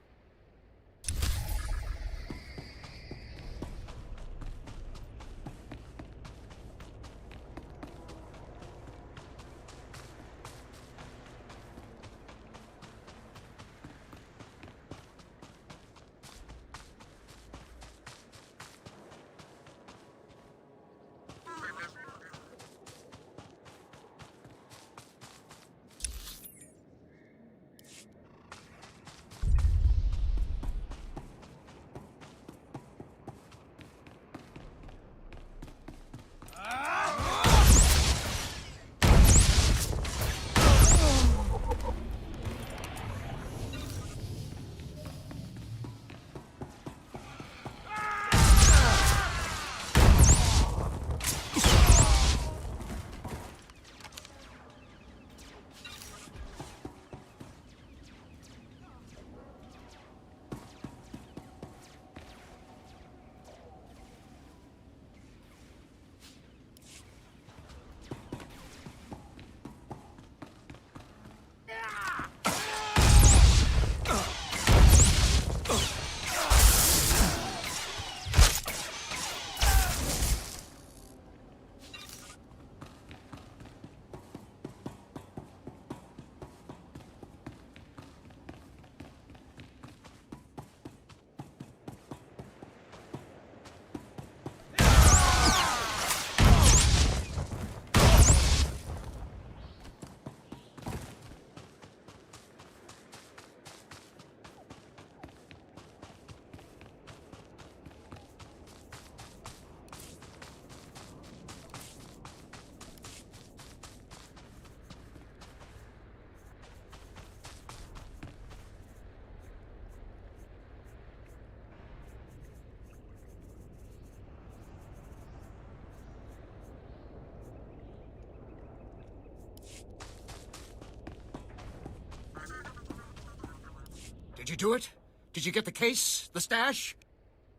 Did you do it? Did you get the case? The stash?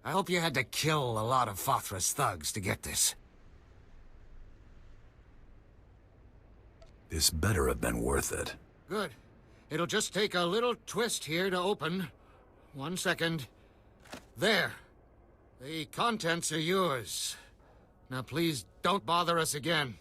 I hope you had to kill a lot of Fothra's thugs to get this. This better have been worth it. Good. It'll just take a little twist here to open. 1 second. There. The contents are yours. Now please don't bother us again.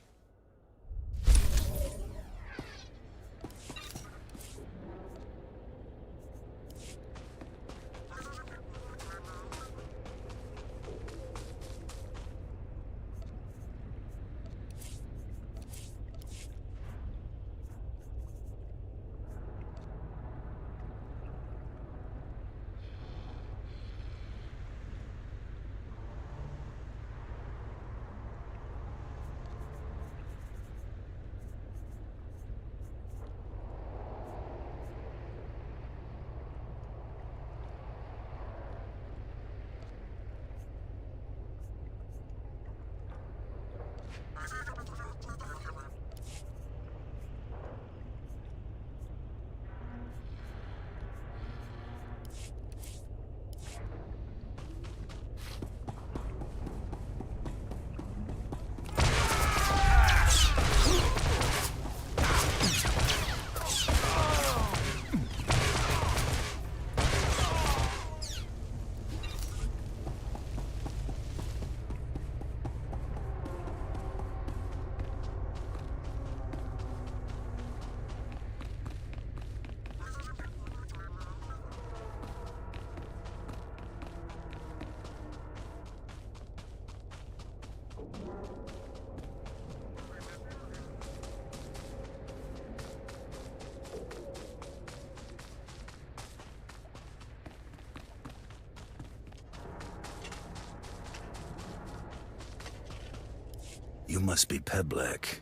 You must be Peblek.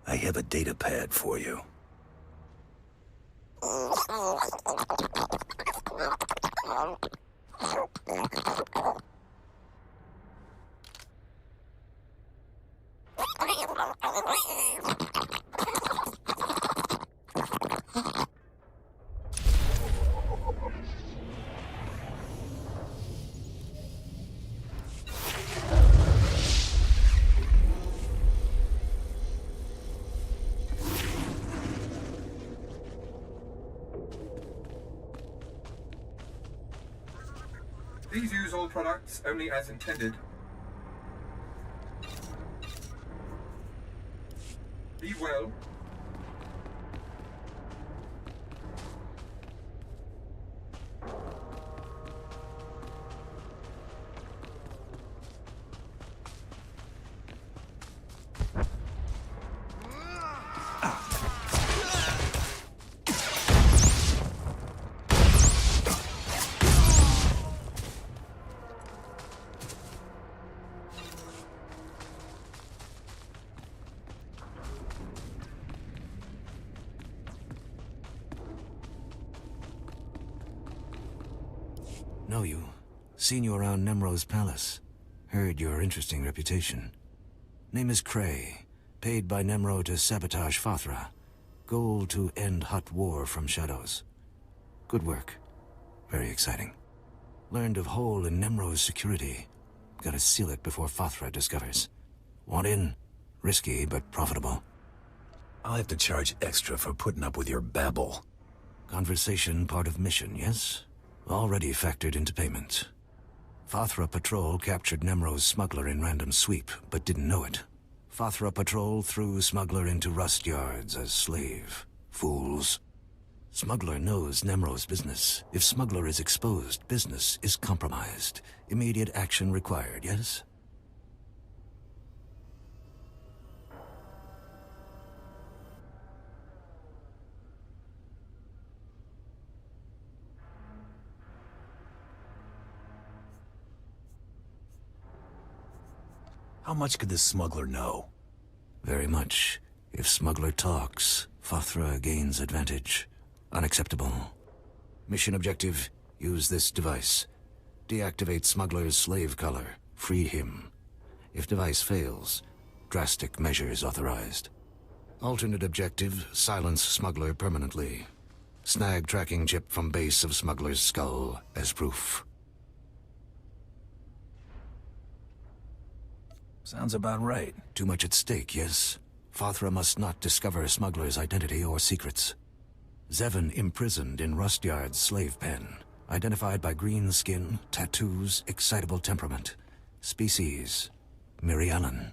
I have a data pad for you. Please use all products only as intended. Be well. Know you. Seen you around Nemro's palace. Heard your interesting reputation. Name is Cray. Paid by Nemro to sabotage Fothra. Goal to end Hutt war from shadows. Good work. Very exciting. Learned of hole in Nemro's security. Gotta seal it before Fothra discovers. Want in? Risky, but profitable. I'll have to charge extra for putting up with your babble. Conversation part of mission, yes? Already factored into payment. Fothra Patrol captured Nemro's smuggler in random sweep, but didn't know it. Fothra Patrol threw smuggler into rust yards as slave. Fools. Smuggler knows Nemro's business. If smuggler is exposed, business is compromised. Immediate action required, yes? How much could this smuggler know? Very much. If smuggler talks, Fothra gains advantage. Unacceptable. Mission objective, use this device. Deactivate smuggler's slave collar. Free him. If device fails, drastic measures authorized. Alternate objective, silence smuggler permanently. Snag tracking chip from base of smuggler's skull as proof. Sounds about right. Too much at stake, yes? Fothra must not discover smuggler's identity or secrets. Zevon imprisoned in Rust Yard's slave pen. Identified by green skin, tattoos, excitable temperament. Species, Mirialan.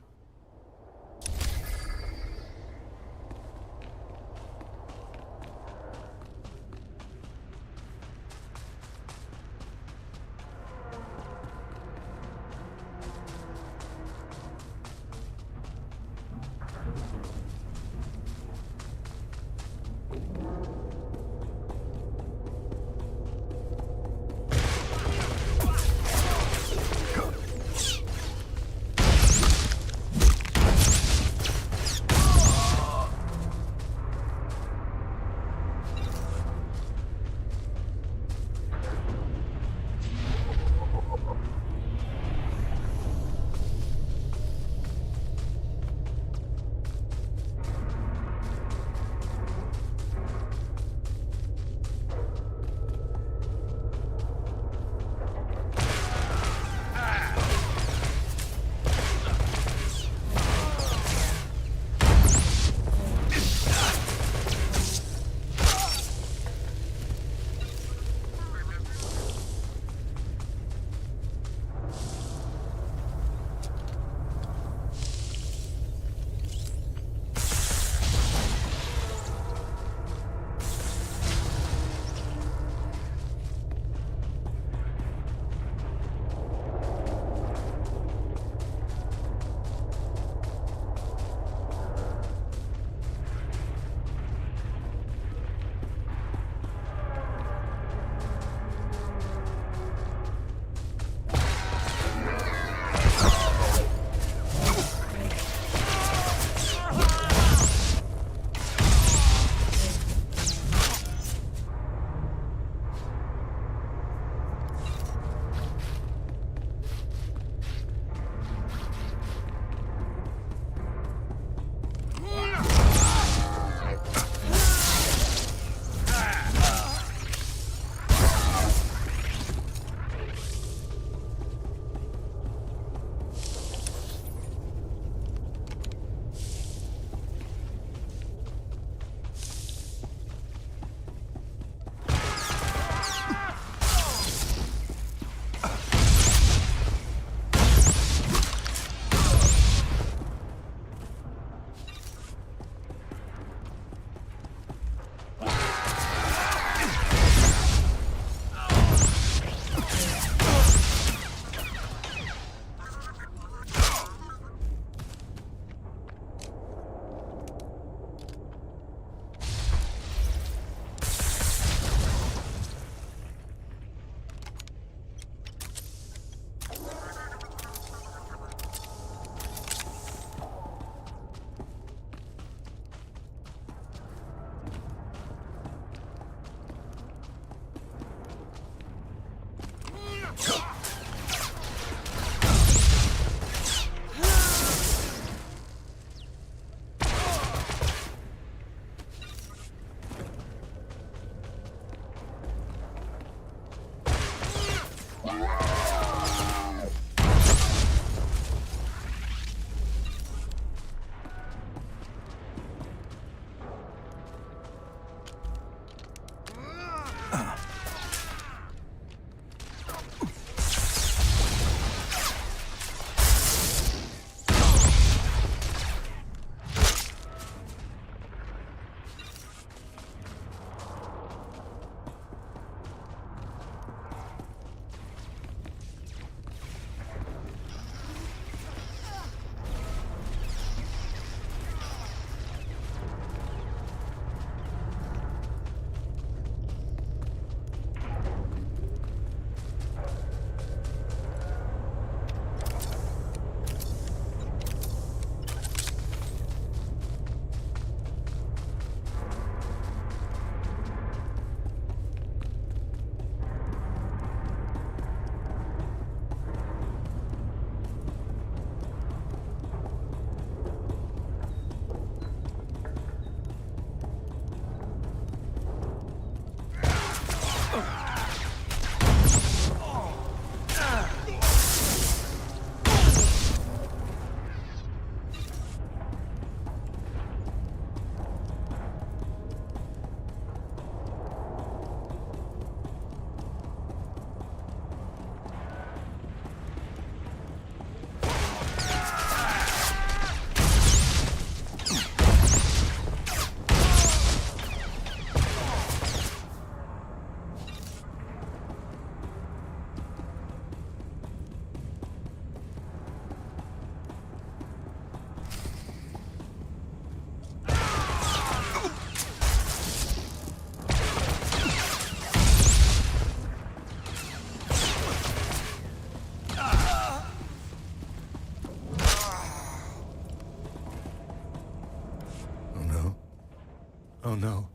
Oh, no.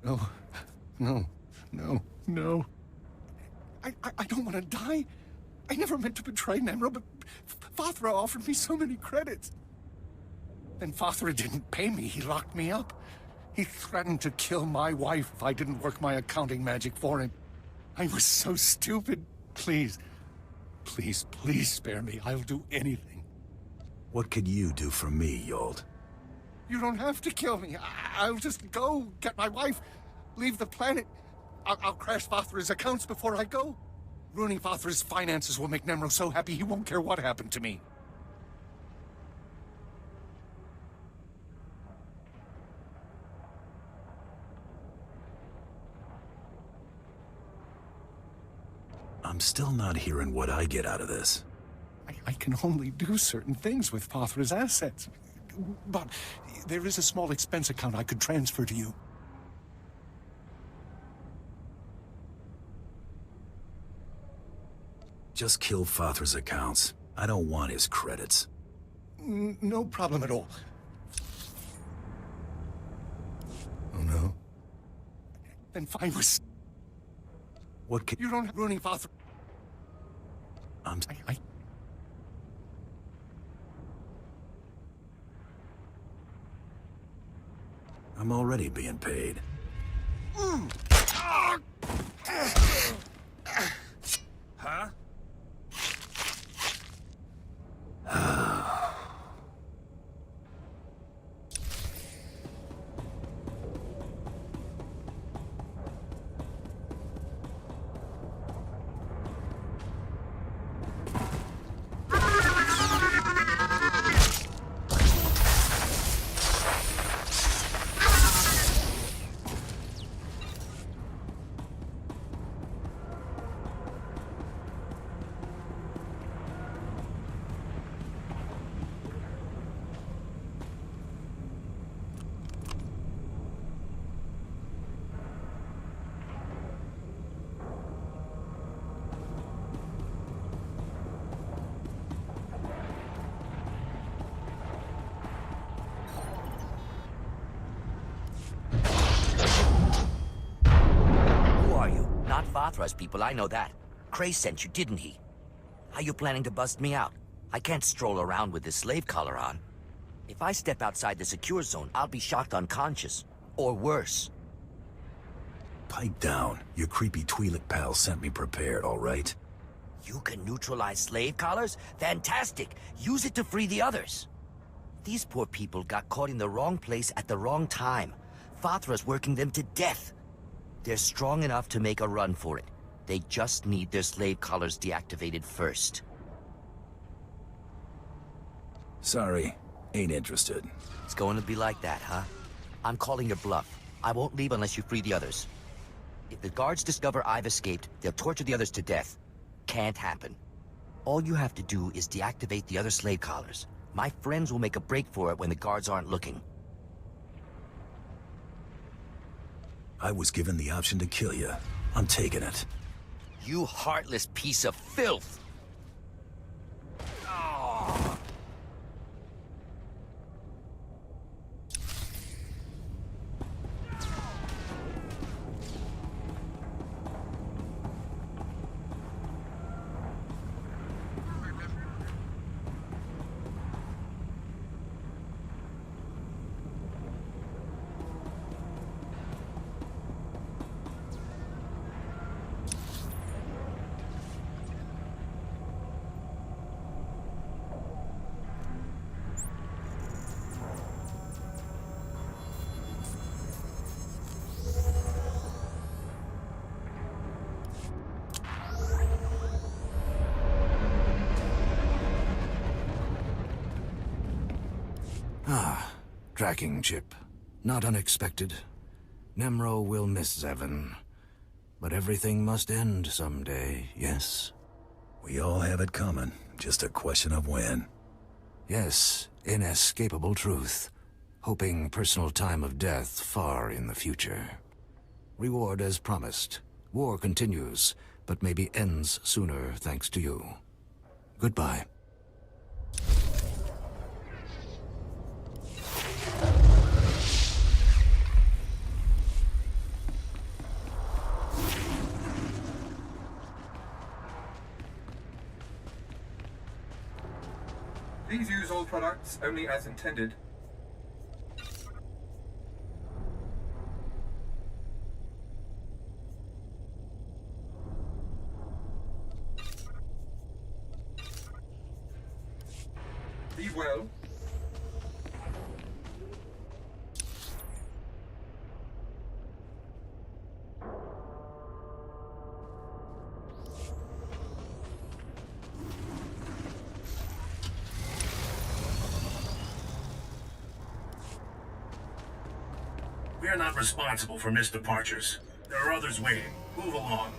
No. No. No. No. I don't want to die. I never meant to betray Nemro, but Fathra offered me so many credits. Then Fathra didn't pay me. He locked me up. He threatened to kill my wife if I didn't work my accounting magic for him. I was so stupid. Please, please, please spare me. I'll do anything. What could you do for me, Yold? You don't have to kill me. I'll just go get my wife, leave the planet. I'll crash Fathra's accounts before I go. Ruining Fathra's finances will make Nemro so happy he won't care what happened to me. I'm still not hearing what I get out of this. I can only do certain things with Fathra's assets. But there is a small expense account I could transfer to you. Just kill Fathra's accounts. I don't want his credits. No problem at all. Oh, no? Then fine with... What can... You don't have ruining Fathra... I'm already being paid. Huh? Fathra's people, I know that. Cray sent you, didn't he? How you planning to bust me out? I can't stroll around with this slave collar on. If I step outside the secure zone, I'll be shocked unconscious. Or worse. Pipe down. Your creepy Twi'lek pal sent me prepared, all right? You can neutralize slave collars? Fantastic! Use it to free the others. These poor people got caught in the wrong place at the wrong time. Fathra's working them to death. They're strong enough to make a run for it. They just need their slave collars deactivated first. Sorry, ain't interested. It's going to be like that, huh? I'm calling your bluff. I won't leave unless you free the others. If the guards discover I've escaped, they'll torture the others to death. Can't happen. All you have to do is deactivate the other slave collars. My friends will make a break for it when the guards aren't looking. I was given the option to kill you. I'm taking it. You heartless piece of filth! Tracking chip. Not unexpected. Nemro will miss Zevon. But everything must end someday, yes? We all have it coming. Just a question of when. Yes, inescapable truth. Hoping personal time of death far in the future. Reward as promised. War continues, but maybe ends sooner thanks to you. Goodbye. Please use all products only as intended. Be well. We are not responsible for missed departures. There are others waiting. Move along.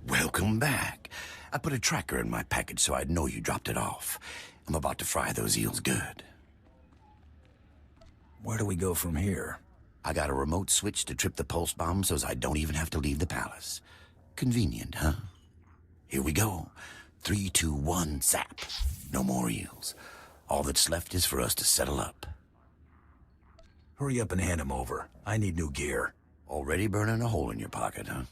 Welcome back. I put a tracker in my package so I'd know you dropped it off. I'm about to fry those eels good. Where do we go from here? I got a remote switch to trip the pulse bomb so I don't even have to leave the palace. Convenient, huh? Here we go. 3, 2, 1, zap. No more eels. All that's left is for us to settle up. Hurry up and hand him over. I need new gear. Already burning a hole in your pocket, huh?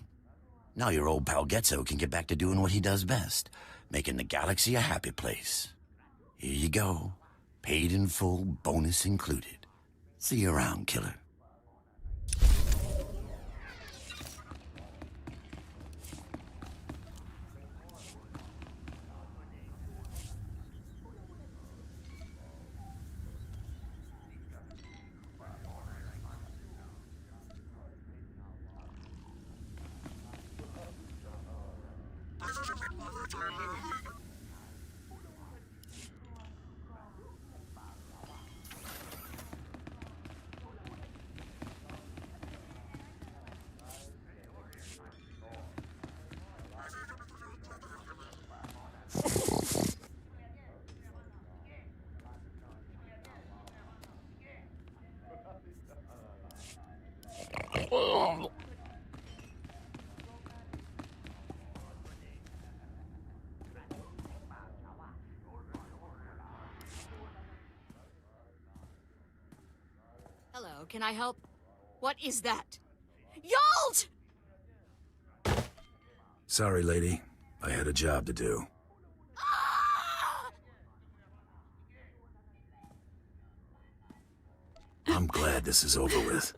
Now your old pal Getzo can get back to doing what he does best, making the galaxy a happy place. Here you go. Paid in full, bonus included. See you around, killer. Hello, can I help? What is that? Yolt! Sorry, lady. I had a job to do. I'm glad this is over with.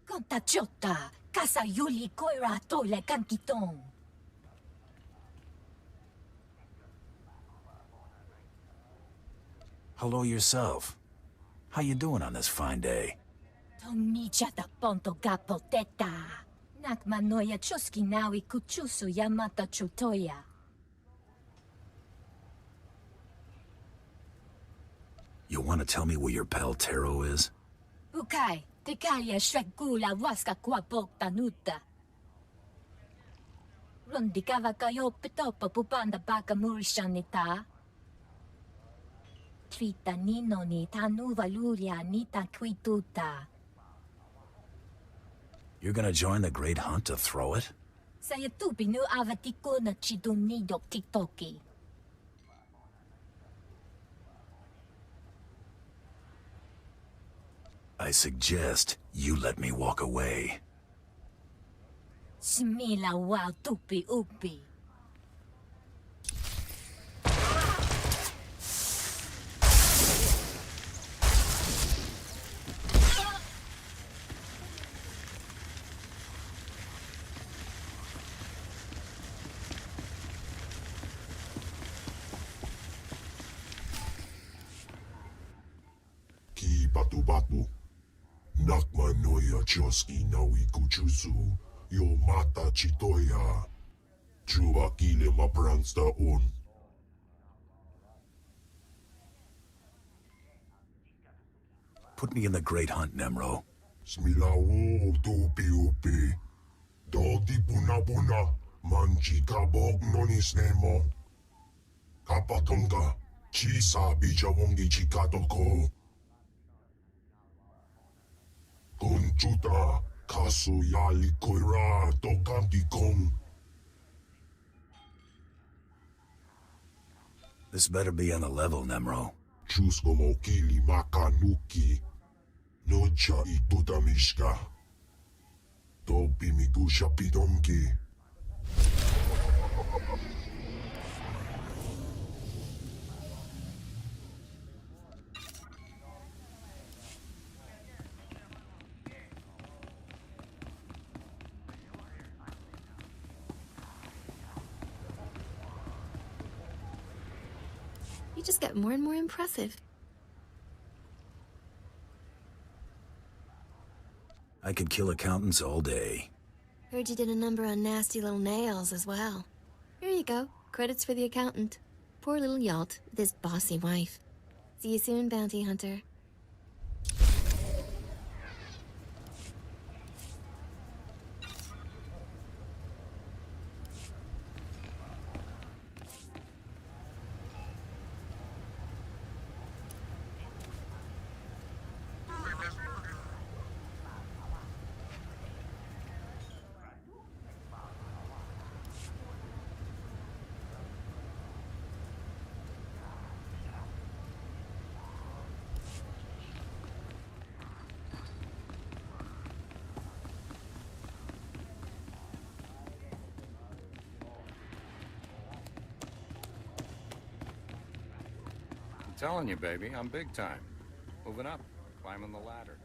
Konta chota, kasa yuli koira tole kankitong. Hello yourself. How you doing on this fine day? Tomichata ponto gapoteta. Nakmanoya chuski nawi kuchusu yamata chutoya. You want to tell me where your pal Taro is? Bukai, tekalia shrekula waska kwapokta nuta. Rundikava kayo pitopa pupanda baka murishanita. Trita nino ni tanu valuria ni takwituta. You're gonna join the Great Hunt to throw it? Saya tu binu avatiko na chiduni dok tiktoki. I suggest you let me walk away. Smila wow tupi upi. Ki batu-batu. Nakmanoya choski nawi kuchusu. Yo mata chitoya. Chuba kile mapransta on. Put me in the Great Hunt, Nemro. Smilawo tupi upi. Dodi puna-puna. Manchi kabok nonis nemo. Kapatonga. Chisa bijawongi chikatoko. Conchuta. Kasu yali koira tokanti kong. This better be on the level, Nemro. Chusgo mokili makanuki. Nocha itutamishka. Topi migusha pitonki. You just get more and more impressive. I could kill accountants all day. Heard you did a number on nasty little nails as well. Here you go. Credits for the accountant. Poor little Yalt with his bossy wife. See you soon, bounty hunter. I'm telling you, baby, I'm big time. Moving up, climbing the ladder.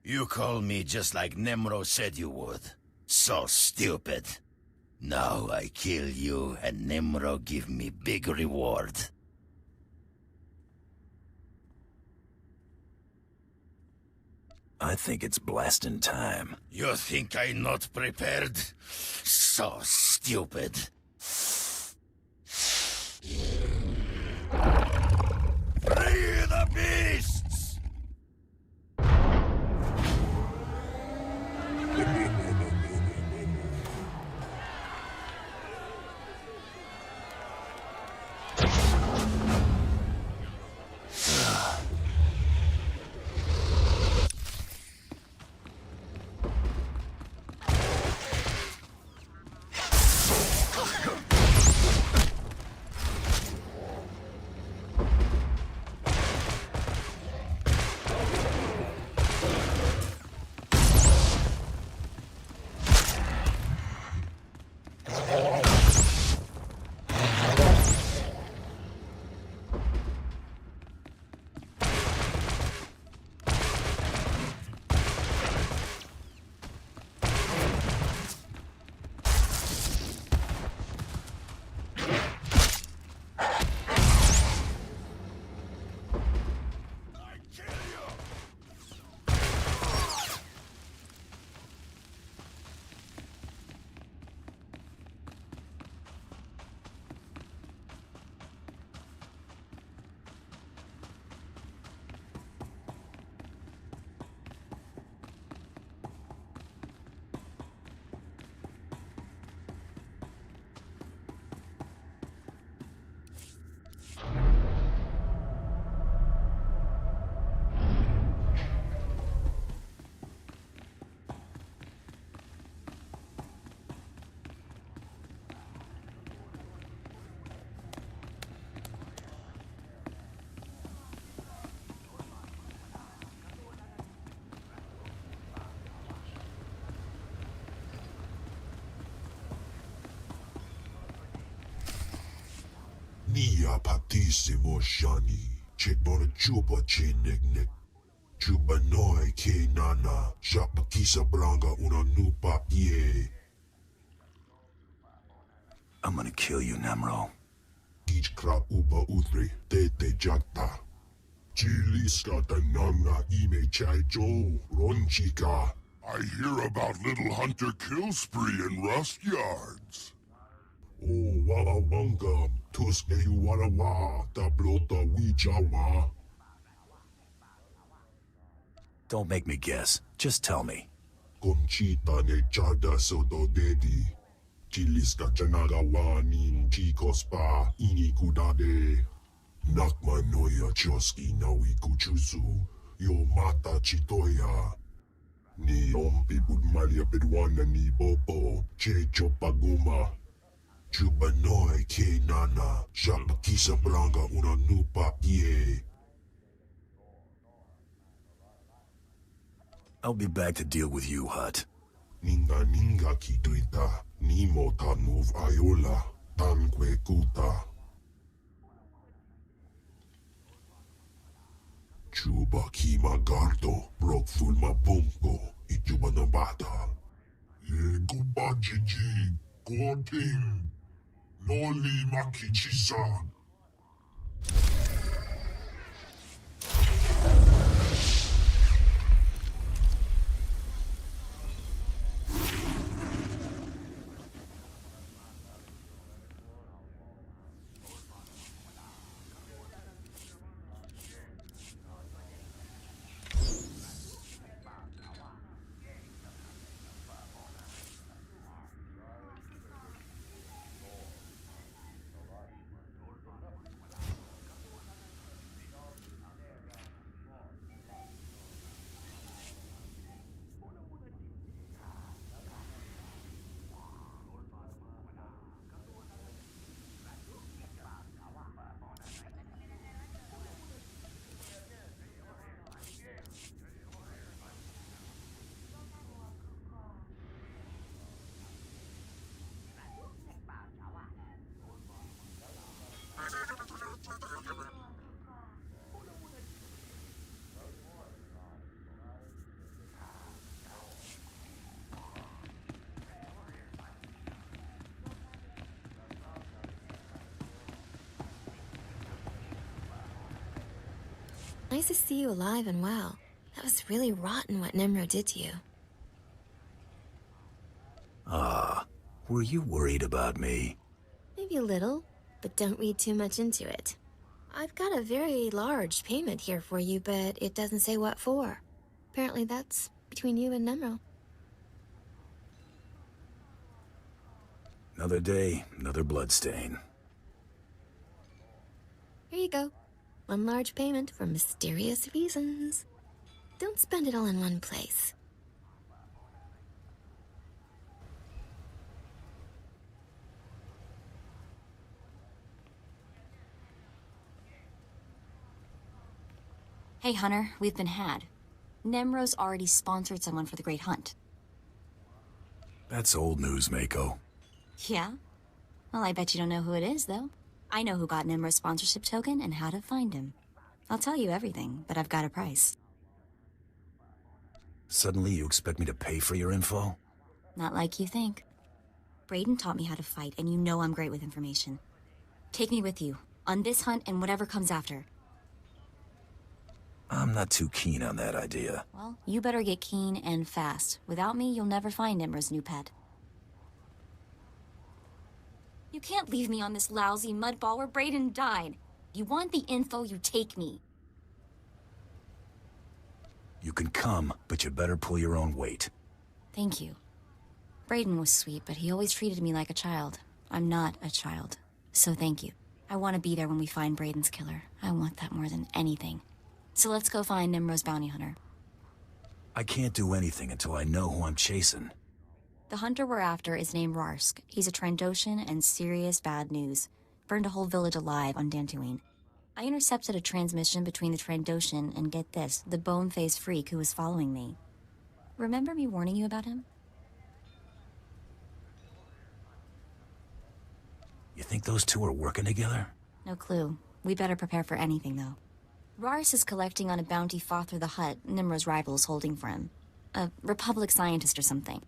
You call me just like Nemro said you would. So stupid. Now I kill you and Nemro give me big reward. I think it's blasting time. You think I'm not prepared? So stupid. Free the beasts! Nia patissimo shani. Chekbona chupa cheneknek. Chupa noi ke nana. Shapa kisa branga una nupa ye. I'm gonna kill you, Nemro. Ich kra uba utre tete jakta. Chiliska tananga ime chaijo ronchika. I hear about Little Hunter kill spree in rust yards. Oh, wala wanga, tuske you wala wa, da blota wijawa. Don't make me guess. Just tell me. Conchita ne chada sodo dedi. Chiliska chanaga wa nin chikos pa ini kudade. Nakma noya choski nawi kuchuzu. Yo mata chitoya. Ni ompi budmalia bedwana ni bobo. Che chopaguma. Chubanoi ke nana. Shapakisa branga una nupa ye. I'll be back to deal with you, Hut. Ninga ninga kituita. Nimo ta move ayola. Tanque kuta. Chuba kima gardo. Brok fulma bunko. Ichuba nabata. Ye guba jiji. Goding. Noli makichisa. Nice to see you alive and well. That was really rotten what Nemro did to you. Were you worried about me? Maybe a little, but don't read too much into it. I've got a very large payment here for you, but it doesn't say what for. Apparently that's between you and Nemro. Another day, another bloodstain. Here you go. One large payment for mysterious reasons. Don't spend it all in one place. Hey, Hunter, we've been had. Nemro's already sponsored someone for the Great Hunt. That's old news, Mako. Yeah? Well, I bet you don't know who it is, though. I know who got Nemro's sponsorship token and how to find him. I'll tell you everything, but I've got a price. Suddenly you expect me to pay for your info? Not like you think. Brayden taught me how to fight, and you know I'm great with information. Take me with you, on this hunt and whatever comes after. I'm not too keen on that idea. Well, you better get keen and fast. Without me, you'll never find Nemro's new pet. You can't leave me on this lousy mudball where Brayden died. You want the info, you take me. You can come, but you better pull your own weight. Thank you. Brayden was sweet, but he always treated me like a child. I'm not a child, so thank you. I want to be there when we find Brayden's killer. I want that more than anything. So let's go find Nemro's bounty hunter. I can't do anything until I know who I'm chasing. The hunter we're after is named Rarsk. He's a Trandoshan and serious bad news. Burned a whole village alive on Dantooine. I intercepted a transmission between the Trandoshan and, get this, the bone-faced freak who was following me. Remember me warning you about him? You think those two are working together? No clue. We better prepare for anything, though. Rars is collecting on a bounty Fothra the Hutt, Nimro's rival, is holding for him. A Republic scientist or something.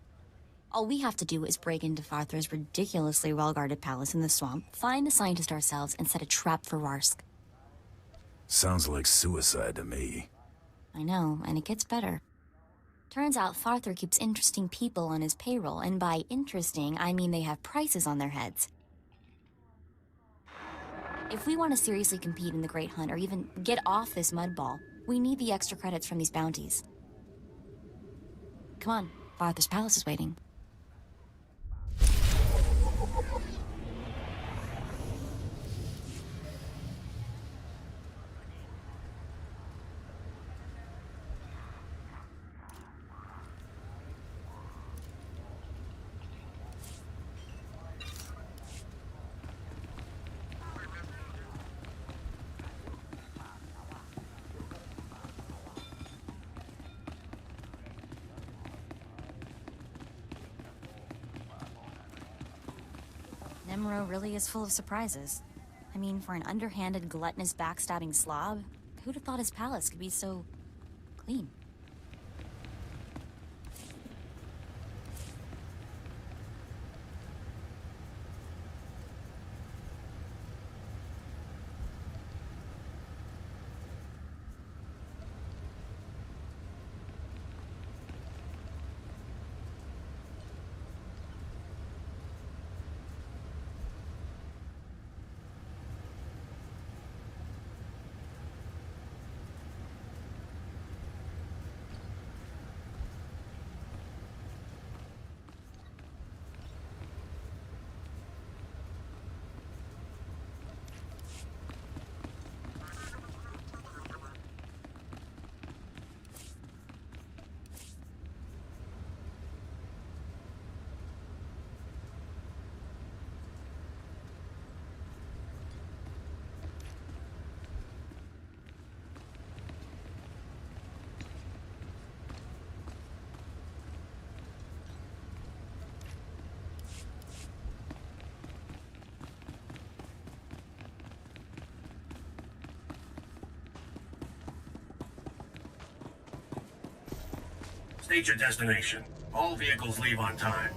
All we have to do is break into Fothra's ridiculously well-guarded palace in the swamp, find the scientist ourselves, and set a trap for Rarsk. Sounds like suicide to me. I know, and it gets better. Turns out Fothra keeps interesting people on his payroll, and by interesting, I mean they have prices on their heads. If we want to seriously compete in the Great Hunt, or even get off this mudball, we need the extra credits from these bounties. Come on, Fothra's palace is waiting. Nemro really is full of surprises. I mean, for an underhanded, gluttonous, backstabbing slob, who'd have thought his palace could be so clean? State your destination. All vehicles leave on time.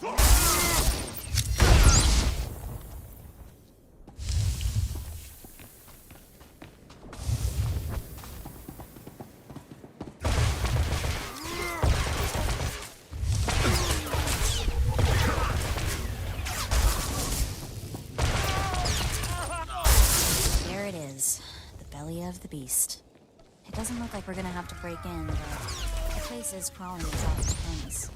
There it is, the belly of the beast. It doesn't look like we're gonna have to break in, but the place is crawling itself its wings.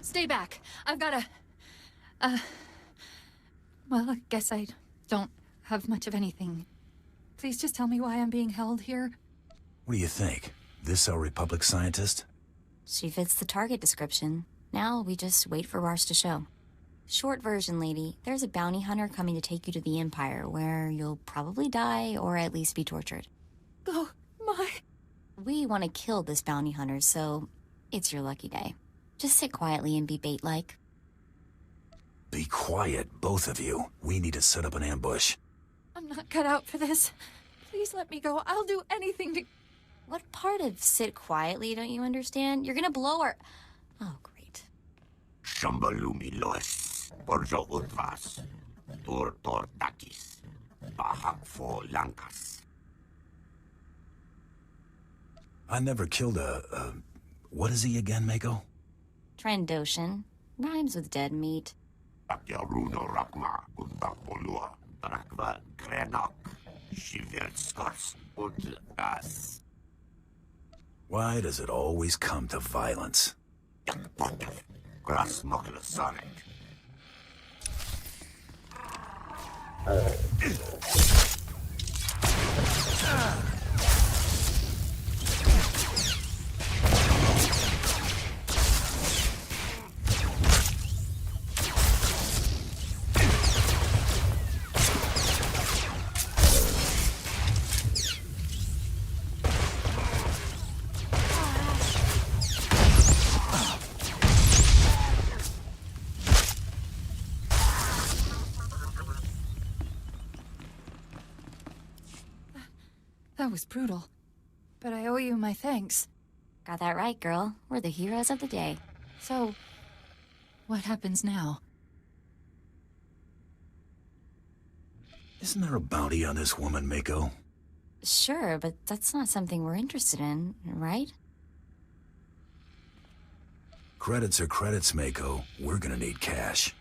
Stay back. I've gotta... Well, I guess I don't have much of anything. Please just tell me why I'm being held here. What do you think? This our Republic scientist? She fits the target description. Now we just wait for Rars to show. Short version, lady. There's a bounty hunter coming to take you to the Empire, where you'll probably die or at least be tortured. Oh, my... We want to kill this bounty hunter, so it's your lucky day. Just sit quietly and be bait-like. Be quiet, both of you. We need to set up an ambush. I'm not cut out for this. Please let me go. I'll do anything to... What part of sit quietly don't you understand? You're gonna blow our... Oh, great. Shambalumi loes, Borjo Udvas, Tur Tortakis, Bahakfo Lankas. I never killed a... What is he again, Mako? Trandoshan. Rhymes with dead meat. Akyaruno Rakma, Undakbolua, Drakva Grenok, Shivelskors, Udlas. Why does it always come to violence? That was brutal. But I owe you my thanks. Got that right, girl. We're the heroes of the day. So, what happens now? Isn't there a bounty on this woman, Mako? Sure, but that's not something we're interested in, right? Credits are credits, Mako. We're gonna need cash.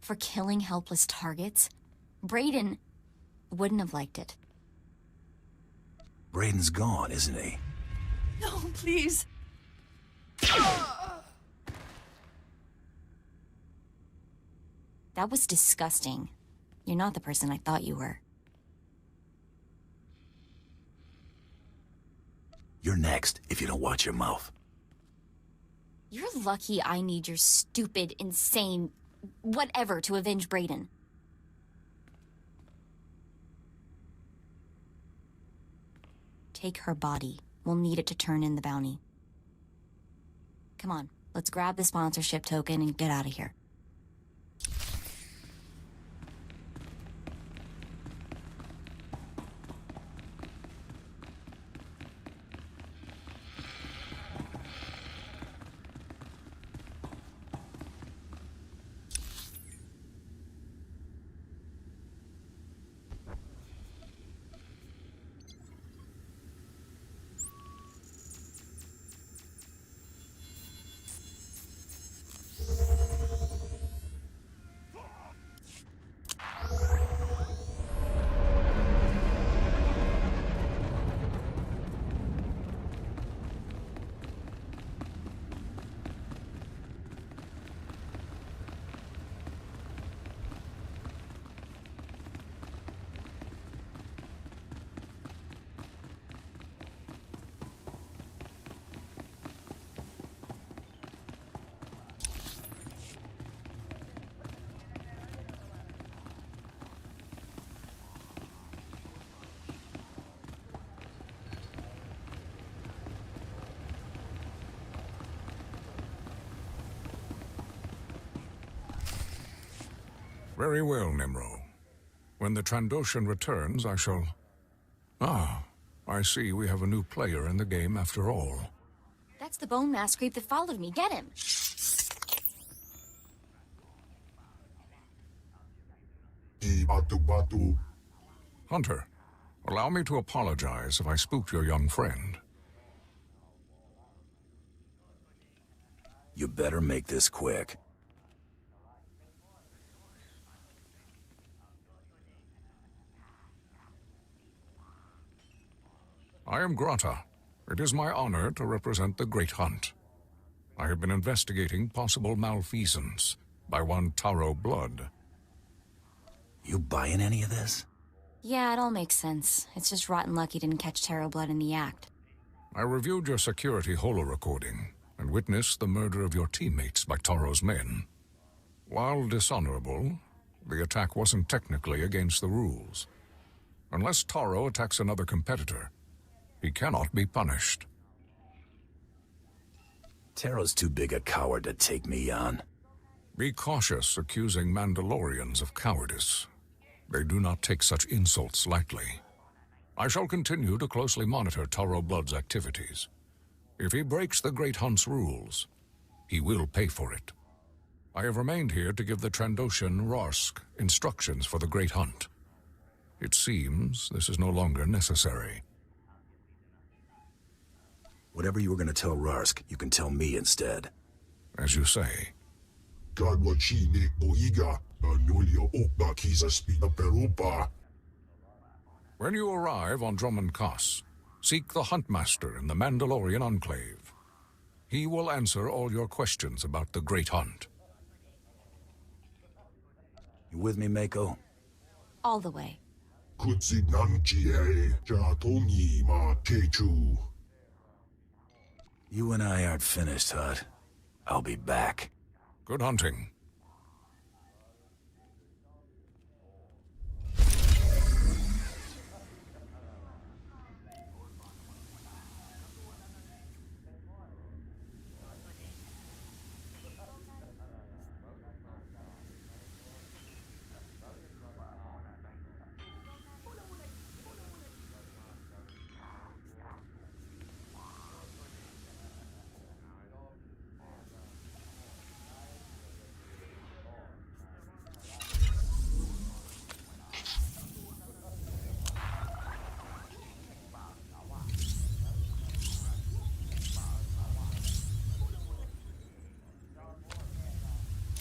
For killing helpless targets? Brayden wouldn't have liked it. Brayden's gone, isn't he? No, please. That was disgusting. You're not the person I thought you were. You're next, if you don't watch your mouth. You're lucky I need your stupid, insane, whatever to avenge Brayden. Take her body. We'll need it to turn in the bounty. Come on, let's grab the sponsorship token and get out of here. Very well, Nimro. When the Trandoshan returns, I shall... Ah, I see we have a new player in the game after all. That's the bone mass creep that followed me. Get him! Hunter, allow me to apologize if I spooked your young friend. You better make this quick. I am Grata. It is my honor to represent the Great Hunt. I have been investigating possible malfeasance by one Taro Blood. You buying any of this? Yeah, it all makes sense. It's just rotten luck you didn't catch Taro Blood in the act. I reviewed your security holo-recording and witnessed the murder of your teammates by Taro's men. While dishonorable, the attack wasn't technically against the rules. Unless Taro attacks another competitor, he cannot be punished. Taro's too big a coward to take me on. Be cautious accusing Mandalorians of cowardice. They do not take such insults lightly. I shall continue to closely monitor Taro Blood's activities. If he breaks the Great Hunt's rules, he will pay for it. I have remained here to give the Trandoshan Rarsk instructions for the Great Hunt. It seems this is no longer necessary. Whatever you were going to tell Rarsk, you can tell me instead. As you say. When you arrive on Drummond Kaas, seek the Huntmaster in the Mandalorian Enclave. He will answer all your questions about the Great Hunt. You with me, Mako? All the way. You and I aren't finished, Hut. I'll be back. Good hunting.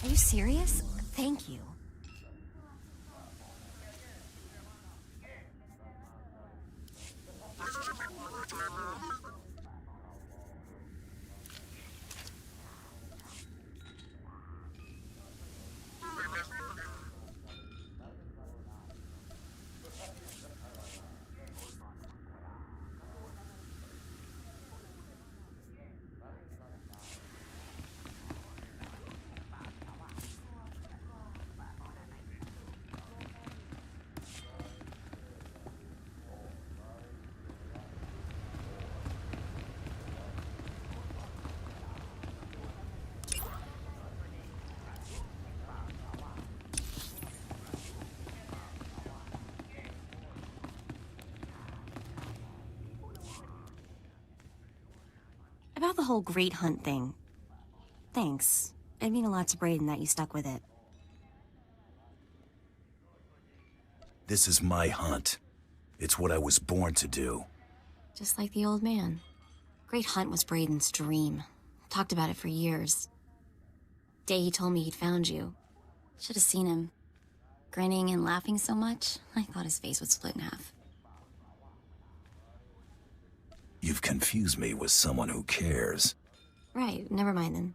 Are you serious? Thank you. About the whole great hunt thing. Thanks. It'd mean a lot to Braden that you stuck with it. This is my hunt. It's what I was born to do. Just like the old man. Great hunt was Braden's dream. Talked about it for years. Day he told me he'd found you. Should have seen him. Grinning and laughing so much, I thought his face would split in half. You've confused me with someone who cares. Right, never mind then.